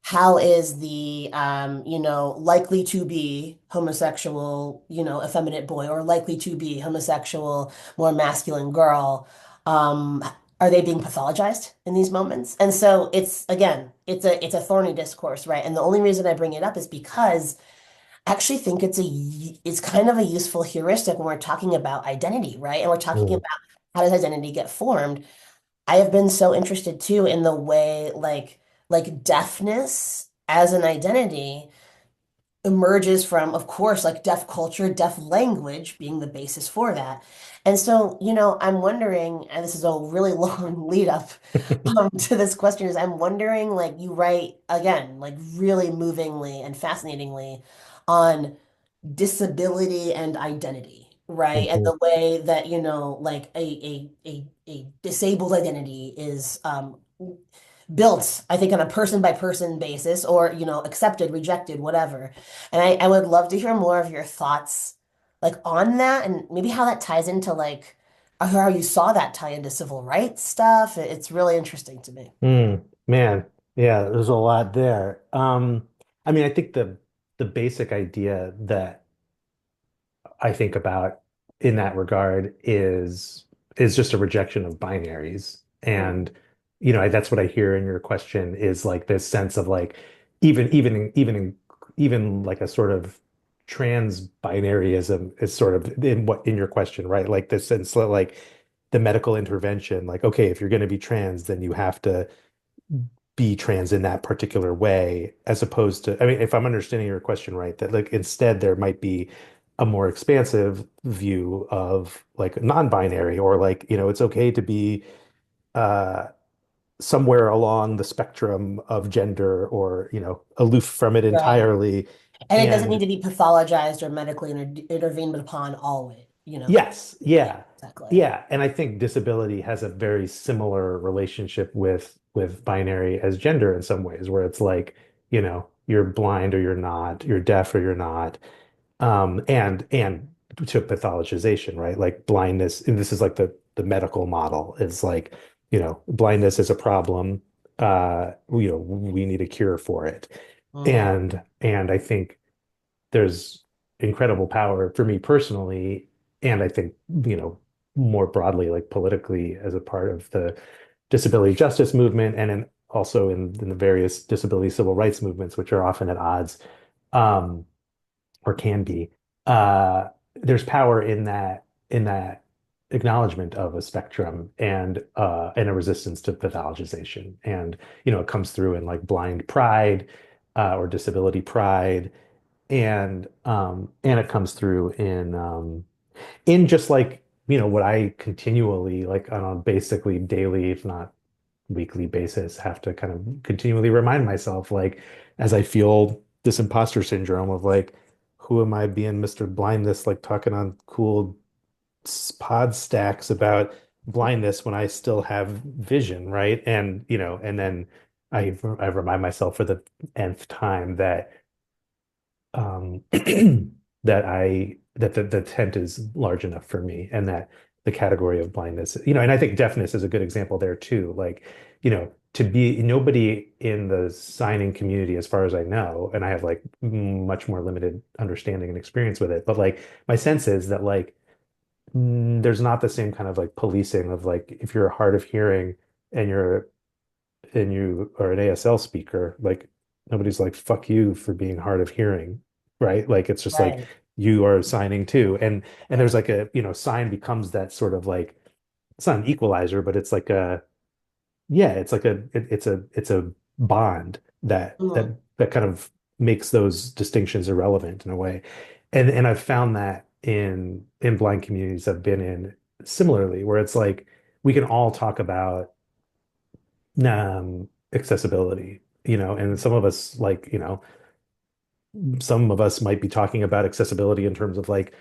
how is the likely to be homosexual, effeminate boy, or likely to be homosexual, more masculine girl, um, are they being pathologized in these moments? And so it's again, it's a thorny discourse, right? And the only reason I bring it up is because I actually think it's kind of a useful heuristic when we're talking about identity, right? And we're talking Hmm. about how does identity get formed. I have been so interested too in the way like deafness as an identity emerges from, of course, like deaf culture, deaf language being the basis for that. And so, I'm wondering, and this is a really long lead up to this question, is I'm wondering, like, you write again, like really movingly and fascinatingly on disability and identity, right? And Mhm. the way that, like a disabled identity is built, I think, on a person by person basis or, accepted, rejected, whatever. And I would love to hear more of your thoughts like on that and maybe how that ties into like how you saw that tie into civil rights stuff. It's really interesting to me. Man, yeah, there's a lot there. I mean, I think the basic idea that I think about in that regard is just a rejection of binaries. Mm, And that's what I hear in your question is like this sense of like even like a sort of trans binaryism is sort of in your question, right? Like this sense that like the medical intervention, like, okay, if you're going to be trans, then you have to be trans in that particular way, as opposed to, I mean, if I'm understanding your question right, that like instead there might be a more expansive view of like non-binary or like, it's okay to be uh somewhere along the spectrum of gender or, aloof from it right. entirely. And it doesn't need And to be pathologized or medically intervened upon always. yes, yeah. Exactly. Yeah, and I think disability has a very similar relationship with binary as gender in some ways, where it's like, you're blind or you're not, you're deaf or you're not. And to pathologization, right? Like blindness, and this is like the medical model. It's like, blindness is a problem. We need a cure for it. Hmm. And I think there's incredible power for me personally, and I think, more broadly, like politically, as a part of the disability justice movement and also in the various disability civil rights movements, which are often at odds, um, or can be. There's power in that acknowledgement of a spectrum and a resistance to pathologization. And, it comes through in like blind pride, or disability pride, and it comes through in just like what I continually like on a basically daily, if not weekly basis, have to kind of continually remind myself, like, as I feel this imposter syndrome of like, who am I being Mr. Blindness, like talking on cool pod stacks about blindness when I still have vision, right? And then I remind myself for the nth time that that the tent is large enough for me, and that the category of blindness, and I think deafness is a good example there too. Like, to be nobody in the signing community, as far as I know, and I have like much more limited understanding and experience with it, but like my sense is that like there's not the same kind of like policing of like if you're hard of hearing and you are an ASL speaker, like nobody's like, fuck you for being hard of hearing, right? Like it's just like Right. you are signing too. And there's Right. like a, sign becomes that sort of like, it's not an equalizer, but it's like a, yeah, it's like it's a bond that that Mhm. that kind of makes those distinctions irrelevant in a way. And I've found that in blind communities I've been in similarly, where it's like we can all talk about accessibility, and some of us might be talking about accessibility in terms of like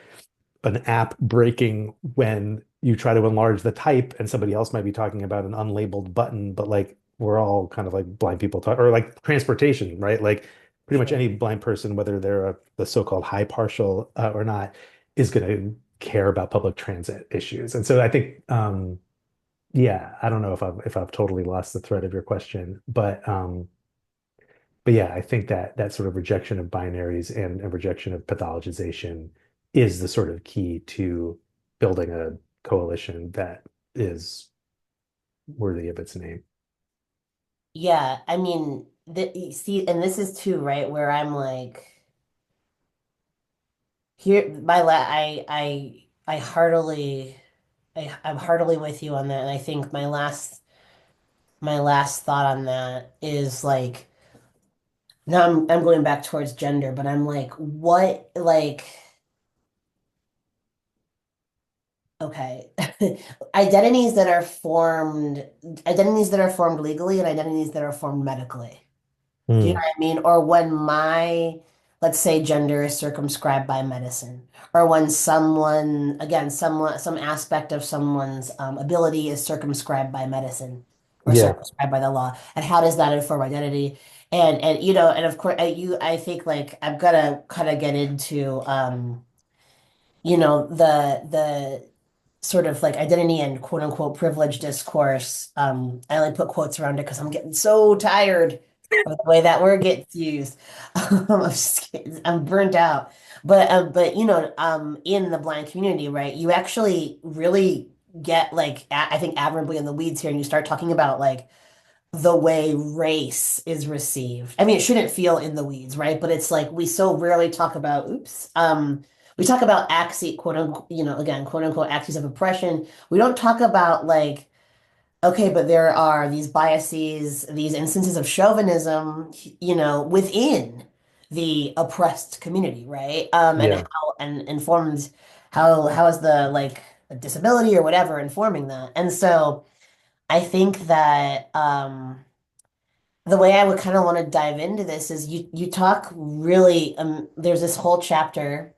an app breaking when you try to enlarge the type, and somebody else might be talking about an unlabeled button, but like we're all kind of like blind people talk, or like transportation, right? Like pretty much Sure. any blind person, whether they're the so-called high partial, or not, is going to care about public transit issues. And so I think, yeah, I don't know if I've totally lost the thread of your question, but yeah, I think that sort of rejection of binaries and a rejection of pathologization is the sort of key to building a coalition that is worthy of its name. Yeah, I mean, you see, and this is too, right, where I'm like, here, I heartily, I'm heartily with you on that, and I think my last thought on that is like Now I'm going back towards gender, but I'm like, what like okay. Identities that are formed identities that are formed legally and identities that are formed medically. Do you know Hmm. what I mean? Or when let's say, gender is circumscribed by medicine, or when some aspect of someone's ability is circumscribed by medicine or Yeah. circumscribed by the law, and how does that inform identity? And of course, I think like I'm gonna kind of get into the sort of like identity and quote unquote privilege discourse. I only put quotes around it because I'm getting so tired of the way that word gets used. I'm burnt out. But in the blind community, right, you actually really get like I think admirably in the weeds here, and you start talking about like the way race is received. I mean, it shouldn't feel in the weeds, right? But it's like we so rarely talk about, we talk about axes, quote unquote, again, quote unquote, axes of oppression. We don't talk about like, okay, but there are these biases, these instances of chauvinism, within the oppressed community, right? And Yeah. how and informed how is the like disability or whatever informing that? And so I think that the way I would kind of want to dive into this is you talk really there's this whole chapter,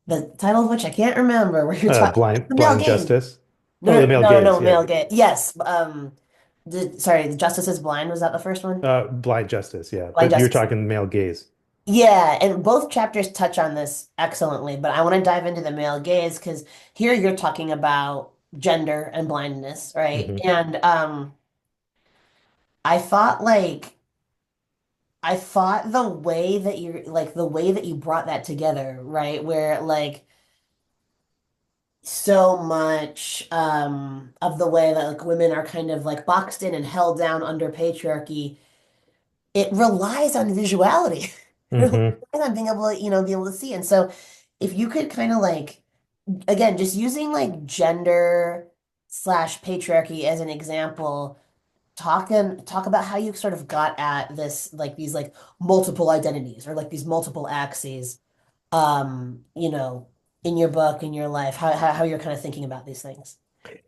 the title of which I can't remember, where you're talking Blind the male blind gaze. justice. No, Oh, the no, male no, no, gaze. no, Yeah. male gaze. Yes. Sorry, the Justice is Blind, was that the first one? Blind justice. Yeah. Blind But you're Justice. talking male gaze. Yeah, and both chapters touch on this excellently, but I want to dive into the male gaze because here you're talking about gender and blindness, right? Hmm. And I thought like I thought the way that you brought that together, right? Where like so much of the way that like women are kind of like boxed in and held down under patriarchy, it relies on visuality. It Hmm. relies on being able to, be able to see. And so if you could kind of like again, just using like gender slash patriarchy as an example, talk about how you sort of got at this like these like multiple identities or like these multiple axes you know in your book, in your life, how you're kind of thinking about these things.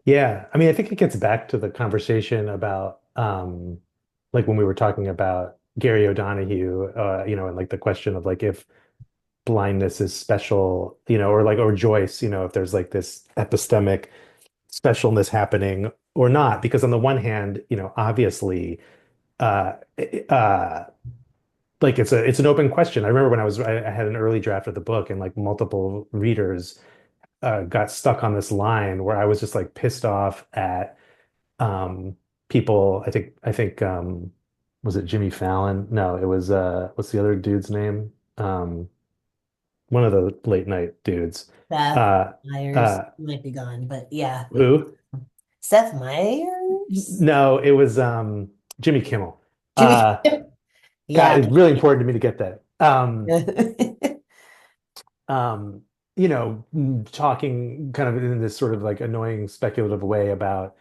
Yeah. I mean, I think it gets back to the conversation about like when we were talking about Gary O'Donoghue, and like the question of like if blindness is special, or like or Joyce, if there's like this epistemic specialness happening or not. Because on the one hand, obviously, uh, uh, like it's an open question. I remember when I had an early draft of the book, and like multiple readers got stuck on this line where I was just like pissed off at people. I think was it Jimmy Fallon? No, it was what's the other dude's name? One of the late night dudes. Seth Uh Meyers uh might be gone, but yeah. who? Seth Meyers. No, it was Jimmy Kimmel. Jimmy. Uh God, Yeah. it's really important to me to get that. Yeah. Um, talking kind of in this sort of like annoying speculative way about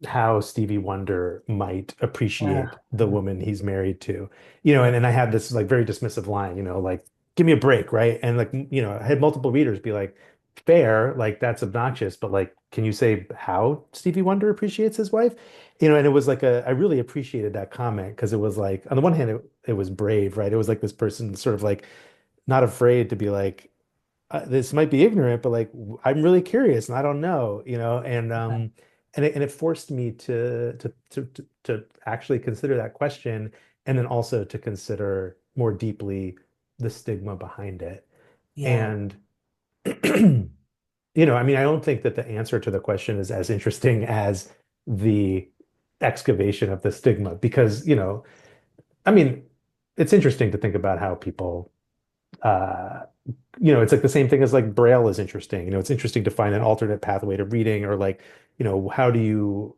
how Stevie Wonder might appreciate the woman he's married to. And I had this like very dismissive line, like, give me a break, right? And like, I had multiple readers be like, fair, like that's obnoxious, but like, can you say how Stevie Wonder appreciates his wife? And it was like I really appreciated that comment because it was like, on the one hand, it was brave, right? It was like this person sort of like not afraid to be like, this might be ignorant, but like I'm really curious and I don't know, and it forced me to actually consider that question and then also to consider more deeply the stigma behind it. Yeah. And I mean, I don't think that the answer to the question is as interesting as the excavation of the stigma because, I mean, it's interesting to think about how people uh it's like the same thing as like Braille is interesting. It's interesting to find an alternate pathway to reading or like, how do you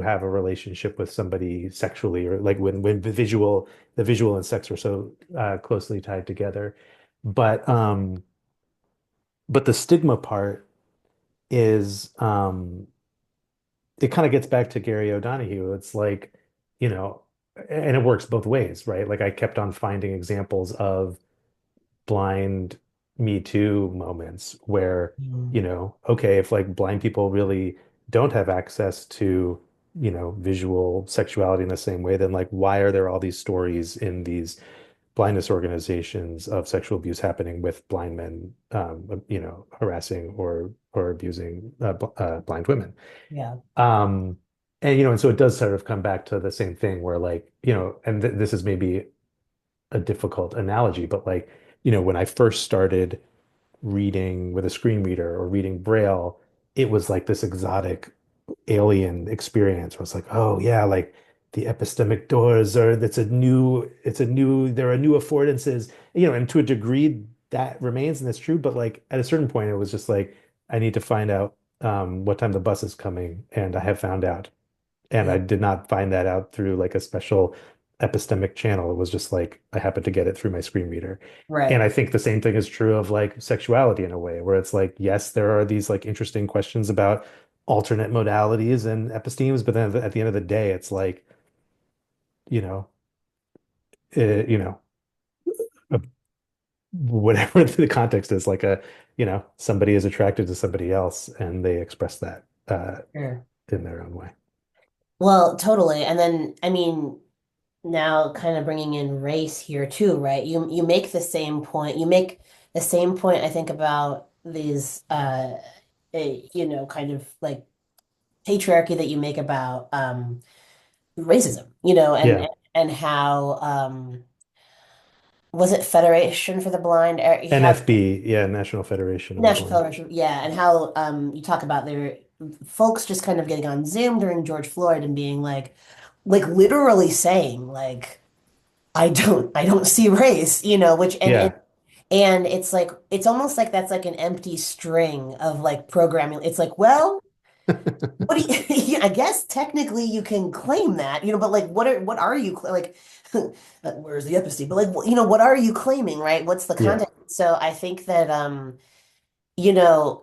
have a relationship with somebody sexually or like when the visual and sex are so closely tied together. But the stigma part is it kind of gets back to Gary O'Donoghue. It's like, you know, and it works both ways, right? Like I kept on finding examples of blind Me Too moments where, Mm. okay, if like blind people really don't have access to, visual sexuality in the same way, then like why are there all these stories in these blindness organizations of sexual abuse happening with blind men, harassing or abusing blind women? Yeah. Um, and so it does sort of come back to the same thing where like, and th this is maybe a difficult analogy, but like, when I first started reading with a screen reader or reading Braille, it was like this exotic alien experience where it's like, oh yeah, like the epistemic doors are there are new affordances, and to a degree that remains and that's true, but like at a certain point it was just like I need to find out what time the bus is coming, and I have found out. And Yeah. I did not find that out through like a special epistemic channel. It was just like I happened to get it through my screen reader. And Right. I think the same thing is true of like sexuality in a way, where it's like, yes, there are these like interesting questions about alternate modalities and epistemes, but then at the end of the day, it's like, you know, you know, a, whatever the context is, like somebody is attracted to somebody else and they express that Sure. in their own way. Well, totally. And then, I mean, now kind of bringing in race here too, right? You make the same point. You make the same point, I think, about these kind of like patriarchy that you make about racism, Yeah. and how was it Federation for the Blind? How NFB, yeah, National Federation of the National Blind. Federation, yeah, and how you talk about their folks just kind of getting on Zoom during George Floyd and being like literally saying like I don't see race, which Yeah. and it's like it's almost like that's like an empty string of like programming. It's like, well, what do you, yeah, I guess technically you can claim that, but like what are you like where's the episteme? But like what are you claiming, right? What's the Yeah. content? So I think that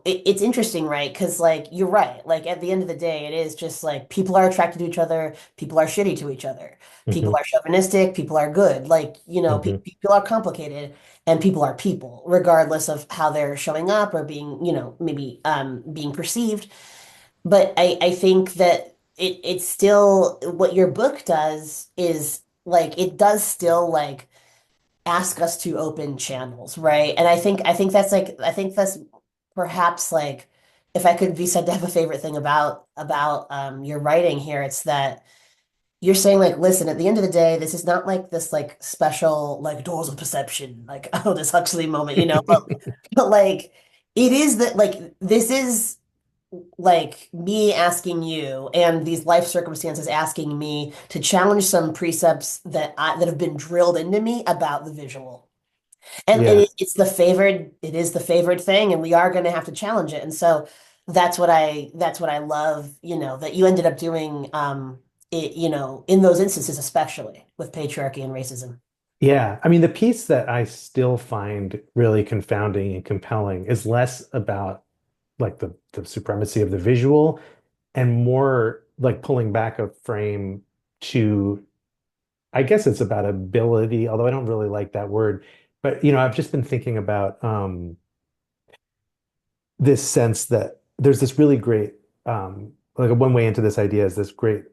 it's interesting, right? Because like you're right. Like at the end of the day, it is just like people are attracted to each other, people are shitty to each other, people hmm are chauvinistic, people are good. Like, pe hmm people are complicated, and people are people, regardless of how they're showing up or being, maybe being perceived. But I think that it's still what your book does is like it does still like ask us to open channels, right? And I think that's perhaps like if I could be said to have a favorite thing about your writing here, it's that you're saying like, listen, at the end of the day, this is not like this like special like doors of perception, like Aldous Huxley moment, but like it is that like this is like me asking you and these life circumstances asking me to challenge some precepts that have been drilled into me about the visual. And Yeah. it is the favored thing, and we are going to have to challenge it. And so that's what I love, that you ended up doing, in those instances, especially with patriarchy and racism. Yeah. I mean, the piece that I still find really confounding and compelling is less about like the supremacy of the visual and more like pulling back a frame to, I guess it's about ability, although I don't really like that word. But I've just been thinking about this sense that there's this really great like a one way into this idea is this great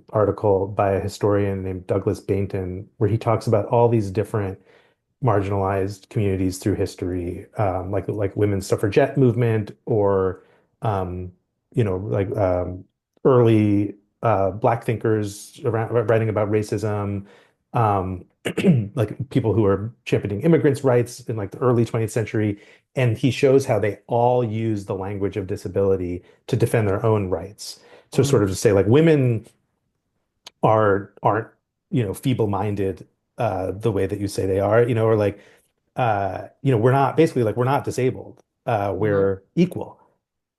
article by a historian named Douglas Bainton where he talks about all these different marginalized communities through history, like women's suffragette movement or like early Black thinkers around writing about racism, um, like people who are championing immigrants' rights in like the early 20th century. And he shows how they all use the language of disability to defend their own rights. So Mm, sort of to say like women aren't feeble-minded the way that you say they are, or like we're not basically like we're not disabled. mhm. We're equal.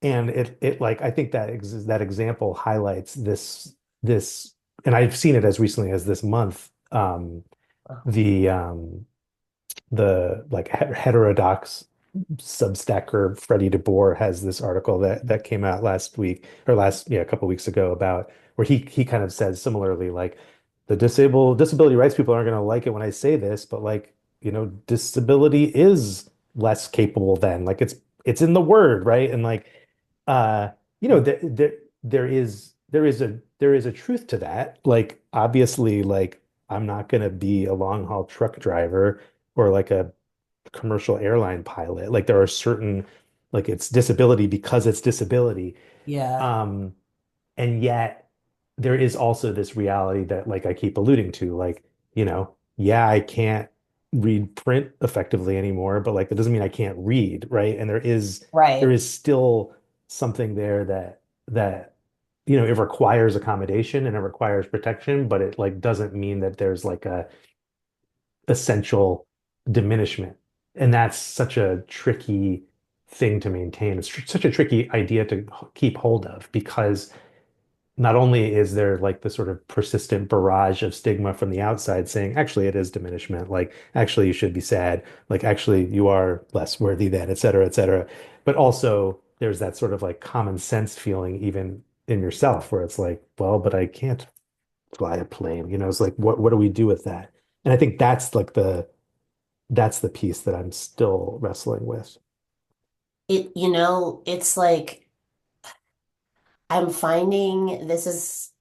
And it like I think that example highlights this, and I've seen it as recently as this month. Wow. The like heterodox Substacker Freddie DeBoer has this article that came out last week or a couple weeks ago about where he kind of says similarly like the disability rights people aren't going to like it when I say this, but like, disability is less capable than like it's in the word, right? And like, uh, there is a truth to that. Like, obviously, like I'm not going to be a long haul truck driver or like a commercial airline pilot. Like there are certain, like it's disability because it's disability. Yeah. Um, and yet there is also this reality that like I keep alluding to, like, yeah, I can't read print effectively anymore, but like that doesn't mean I can't read, right? And there Right. is still something there that it requires accommodation and it requires protection, but it like doesn't mean that there's like a essential diminishment. And that's such a tricky thing to maintain. It's such a tricky idea to keep hold of because not only is there like the sort of persistent barrage of stigma from the outside saying, actually, it is diminishment, like, actually, you should be sad, like, actually, you are less worthy than, et cetera, et cetera. But also, there's that sort of like common sense feeling, even in yourself, where it's like, well, but I can't fly a plane. It's like, what do we do with that? And I think that's the piece that I'm still wrestling with. It's like I'm finding it's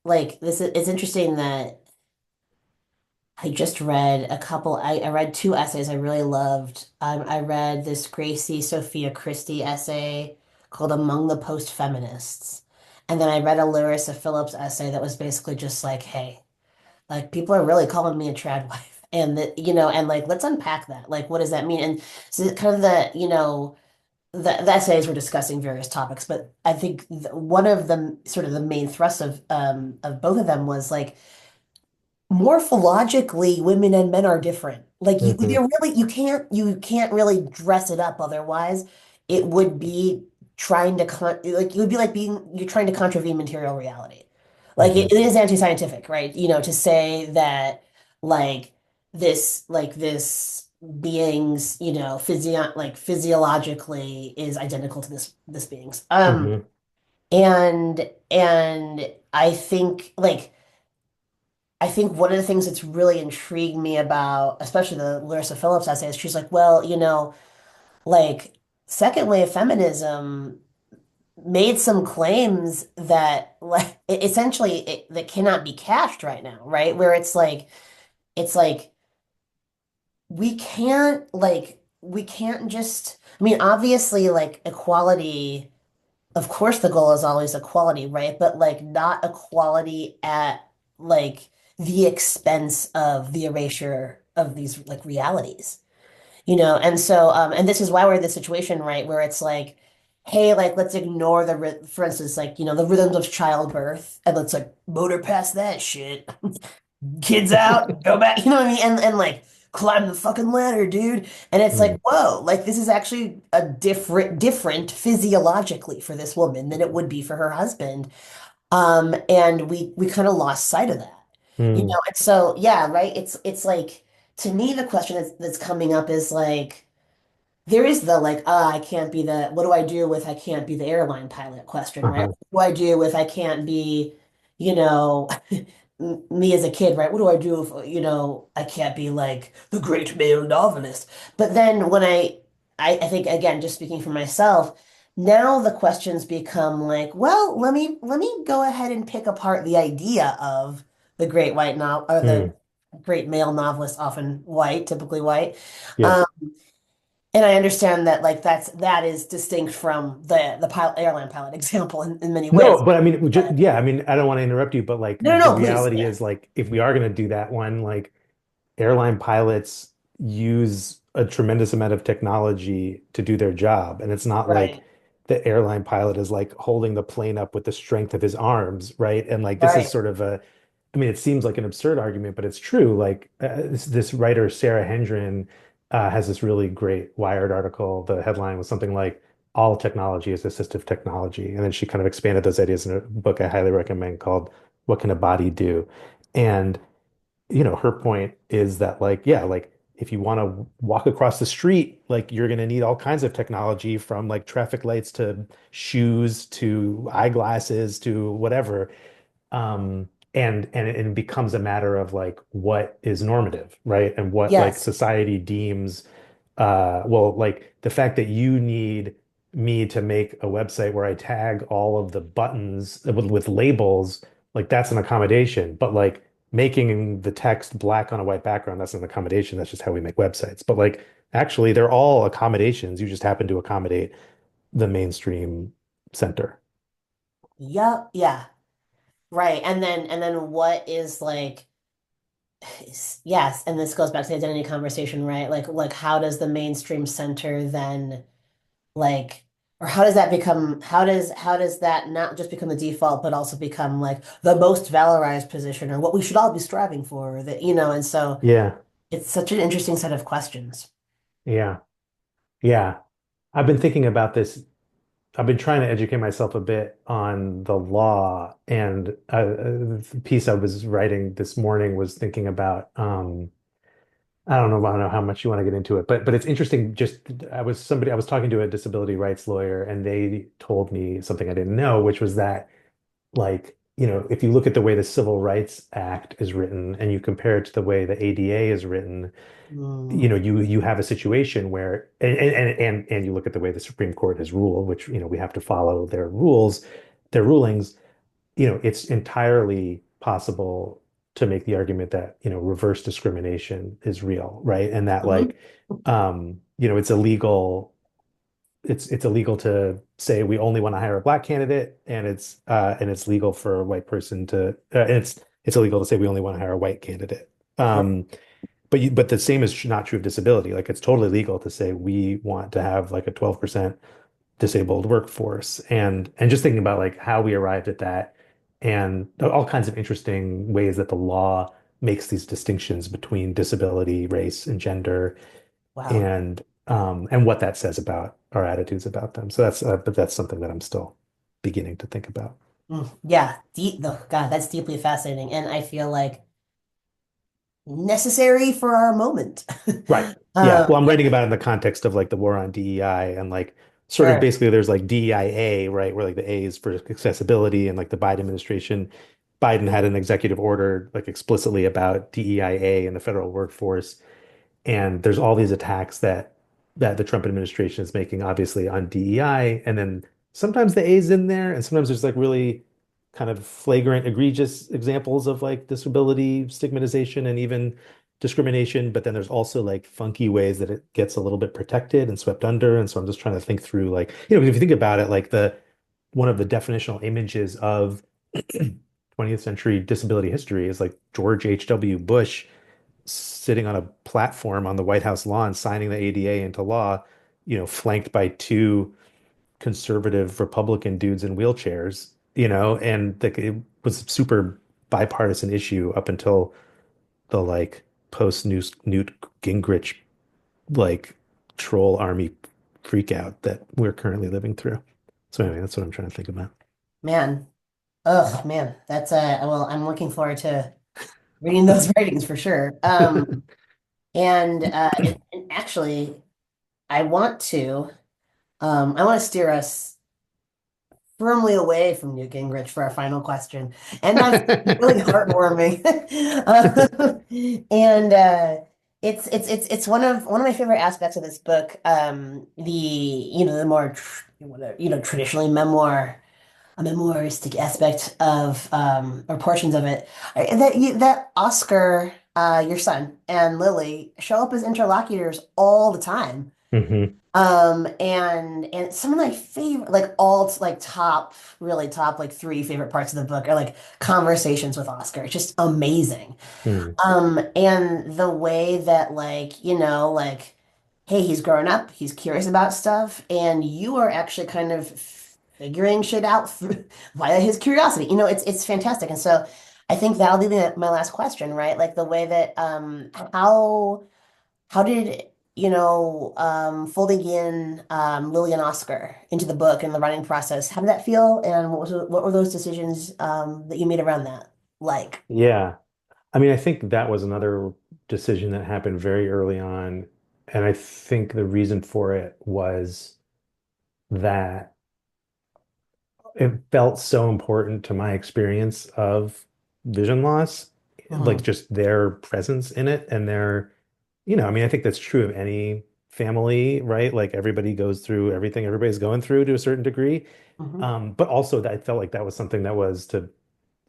interesting that I just read I read two essays I really loved. I read this Gracie Sophia Christie essay called Among the Post-Feminists. And then I read a Larissa Phillips essay that was basically just like, hey, like people are really calling me a trad wife. And that, and like let's unpack that. Like, what does that mean? And so kind of the essays were discussing various topics, but I think one of them, sort of the main thrust of both of them was like morphologically, women and men are different. Like Hmm. you can't really dress it up. Otherwise, it would be trying to like it would be like being you're trying to contravene material reality. Like Hmm. it is anti-scientific, right? To say that like this being's physiologically is identical to this being's. Hmm. And I think one of the things that's really intrigued me about, especially the Larissa Phillips essay, is she's like, well, like second wave feminism made some claims that like that cannot be cashed right now, right? Where it's like we can't just, I mean, obviously like equality, of course the goal is always equality, right? But like not equality at like the expense of the erasure of these like realities, And so and this is why we're in this situation, right, where it's like, hey, like let's ignore for instance, like, the rhythms of childbirth and let's like motor past that shit. Kids out, go back, you know what I mean? And like climb the fucking ladder, dude. And it's like, whoa, like this is actually a different physiologically for this woman than it would be for her husband. And we kind of lost sight of that. Hmm. And so yeah, right. It's like to me the question that's coming up is like there is the like, I can't be the, what do I do with I can't be the airline pilot question, right? Uh-huh. What do I do with I can't be, you know, me as a kid, right? What do I do if, I can't be like the great male novelist? But then when I think again, just speaking for myself, now the questions become like, well, let me go ahead and pick apart the idea of the great white novel or the Hmm. great male novelist, often white, typically white. Yep. Um, and I understand that like that is distinct from the airline pilot example in many ways. No, but I mean, But yeah, I mean, I don't want to interrupt you, but like no, the no, no, please. reality Yeah. is like if we are going to do that one, like airline pilots use a tremendous amount of technology to do their job. And it's not like Right. the airline pilot is like holding the plane up with the strength of his arms, right? And like this is Right. sort of I mean, it seems like an absurd argument, but it's true. Like this writer, Sarah Hendren, has this really great Wired article. The headline was something like, All technology is assistive technology. And then she kind of expanded those ideas in a book I highly recommend called What Can a Body Do? And her point is that like, yeah, like if you want to walk across the street, like you're going to need all kinds of technology from like traffic lights to shoes to eyeglasses to whatever. and it becomes a matter of like what is normative, right? And what like Yes. society deems well, like the fact that you need me to make a website where I tag all of the buttons with labels, like that's an accommodation. But like making the text black on a white background, that's an accommodation. That's just how we make websites. But like actually they're all accommodations. You just happen to accommodate the mainstream center. Yep. Yeah. Right. And then what is like yes, and this goes back to the identity conversation, right? Like how does the mainstream center then like or how does that become how does that not just become the default but also become like the most valorized position or what we should all be striving for or that and so Yeah. it's such an interesting set of questions. Yeah. Yeah. I've been thinking about this. I've been trying to educate myself a bit on the law, and the piece I was writing this morning was thinking about I don't know how much you want to get into it, but it's interesting. Just I was talking to a disability rights lawyer, and they told me something I didn't know, which was that like, if you look at the way the Civil Rights Act is written and you compare it to the way the ADA is written, Mm, you have a situation where and you look at the way the Supreme Court has ruled, which we have to follow their rules, their rulings, it's entirely possible to make the argument that reverse discrimination is real, right? And that mhm. like it's illegal, it's illegal to say we only want to hire a black candidate, and it's legal for a white person to it's illegal to say we only want to hire a white candidate. Right. But the same is not true of disability. Like it's totally legal to say we want to have like a 12% disabled workforce. And just thinking about like how we arrived at that and all kinds of interesting ways that the law makes these distinctions between disability, race, and gender, Wow. and what that says about our attitudes about them. So but that's something that I'm still beginning to think about. Yeah, deep though. God, that's deeply fascinating and I feel like necessary for our moment. Right. Yeah. Well, I'm Yeah, writing about it in the context of like the war on DEI and like sort of sure. basically there's like DEIA, right? Where like the A is for accessibility, and like the Biden administration, Biden had an executive order like explicitly about DEIA in the federal workforce. And there's all these attacks that the Trump administration is making, obviously, on DEI. And then sometimes the A's in there, and sometimes there's like really kind of flagrant, egregious examples of like disability stigmatization and even discrimination. But then there's also like funky ways that it gets a little bit protected and swept under. And so I'm just trying to think through like, if you think about it, like the one of the definitional images of 20th century disability history is like George H.W. Bush sitting on a platform on the White House lawn signing the ADA into law, flanked by two conservative Republican dudes in wheelchairs, and like it was a super bipartisan issue up until the like post Newt Gingrich like troll army freak out that we're currently living through. So anyway, that's what I'm trying to think about. Man. Oh man, that's well, I'm looking forward to reading those writings for sure. And actually, I want to steer us firmly away from Newt Gingrich for our final question, and that's really heartwarming. And it's one of my favorite aspects of this book. The more traditionally a memoiristic aspect of or portions of it that Oscar, your son, and Lily show up as interlocutors all the time. Hmm. And some of my favorite, like all like top, really top, like three favorite parts of the book are like conversations with Oscar. It's just amazing. Hmm. And the way that like, hey, he's grown up, he's curious about stuff, and you are actually kind of figuring shit out via his curiosity. It's fantastic. And so I think that'll be my last question, right? Like the way that how did folding in Lily and Oscar into the book and the writing process, how did that feel? And what were those decisions that you made around that like? Yeah. I mean, I think that was another decision that happened very early on. And I think the reason for it was that it felt so important to my experience of vision loss, like Mhm. just their presence in it and their, I mean, I think that's true of any family, right? Like everybody goes through everything everybody's going through to a certain degree. Mhm. But also that I felt like that was something that was, to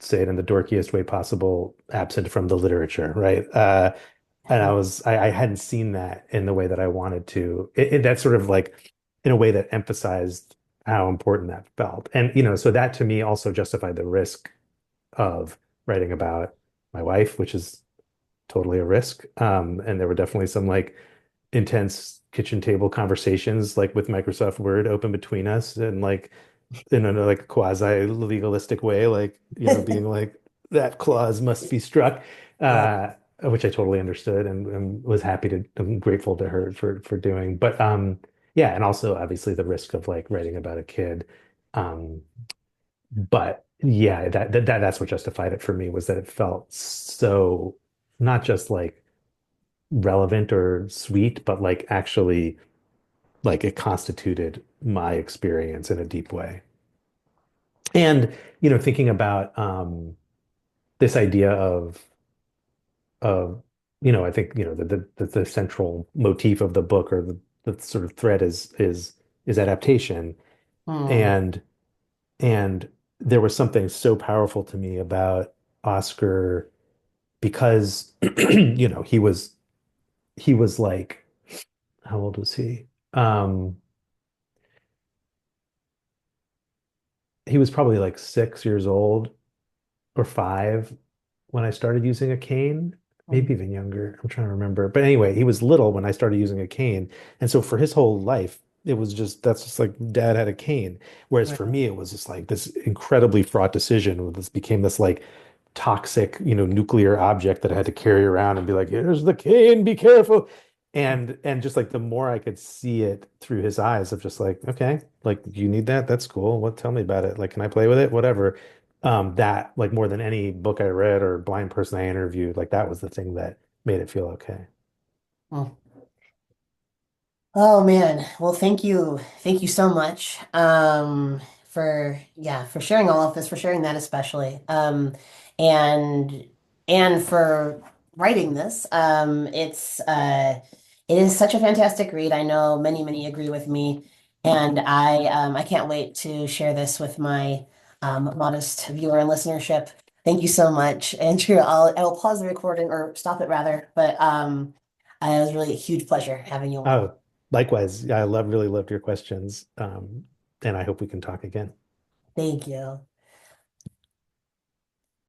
say it in the dorkiest way possible, absent from the literature, right? And Mhm. I hadn't seen that in the way that I wanted to. That sort of like in a way that emphasized how important that felt. And, so that to me also justified the risk of writing about my wife, which is totally a risk. And there were definitely some like intense kitchen table conversations like with Microsoft Word open between us and like in a like quasi legalistic way, like, being like that clause must be struck, Yeah. which I totally understood and was happy to, I'm grateful to her for doing. But yeah, and also obviously the risk of like writing about a kid. Um, but yeah, that's what justified it for me, was that it felt so not just like relevant or sweet, but like actually like it constituted my experience in a deep way. And, thinking about this idea of, I think, the central motif of the book, or the sort of thread is adaptation. Mm. And and there was something so powerful to me about Oscar because he was like, how old was he? He was probably like 6 years old or 5 when I started using a cane, maybe Mm. even younger. I'm trying to remember. But anyway, he was little when I started using a cane. And so for his whole life, that's just like dad had a cane. Whereas for Right. me, it was just like this incredibly fraught decision. This became this like toxic, nuclear object that I had to carry around and be like, here's the cane, be careful. And just like the more I could see it through his eyes of just like, okay, like you need that? That's cool. What, tell me about it. Like, can I play with it? Whatever. That like more than any book I read or blind person I interviewed, like that was the thing that made it feel okay. Mm. Oh man. Well, thank you. Thank you so much for yeah, for sharing all of this, for sharing that especially. And and for writing this. It is such a fantastic read. I know many agree with me, and I can't wait to share this with my modest viewer and listenership. Thank you so much, Andrew. I will pause the recording or stop it rather, but it was really a huge pleasure having you on. Oh, likewise. Yeah, really loved your questions. And I hope we can talk again. Thank you.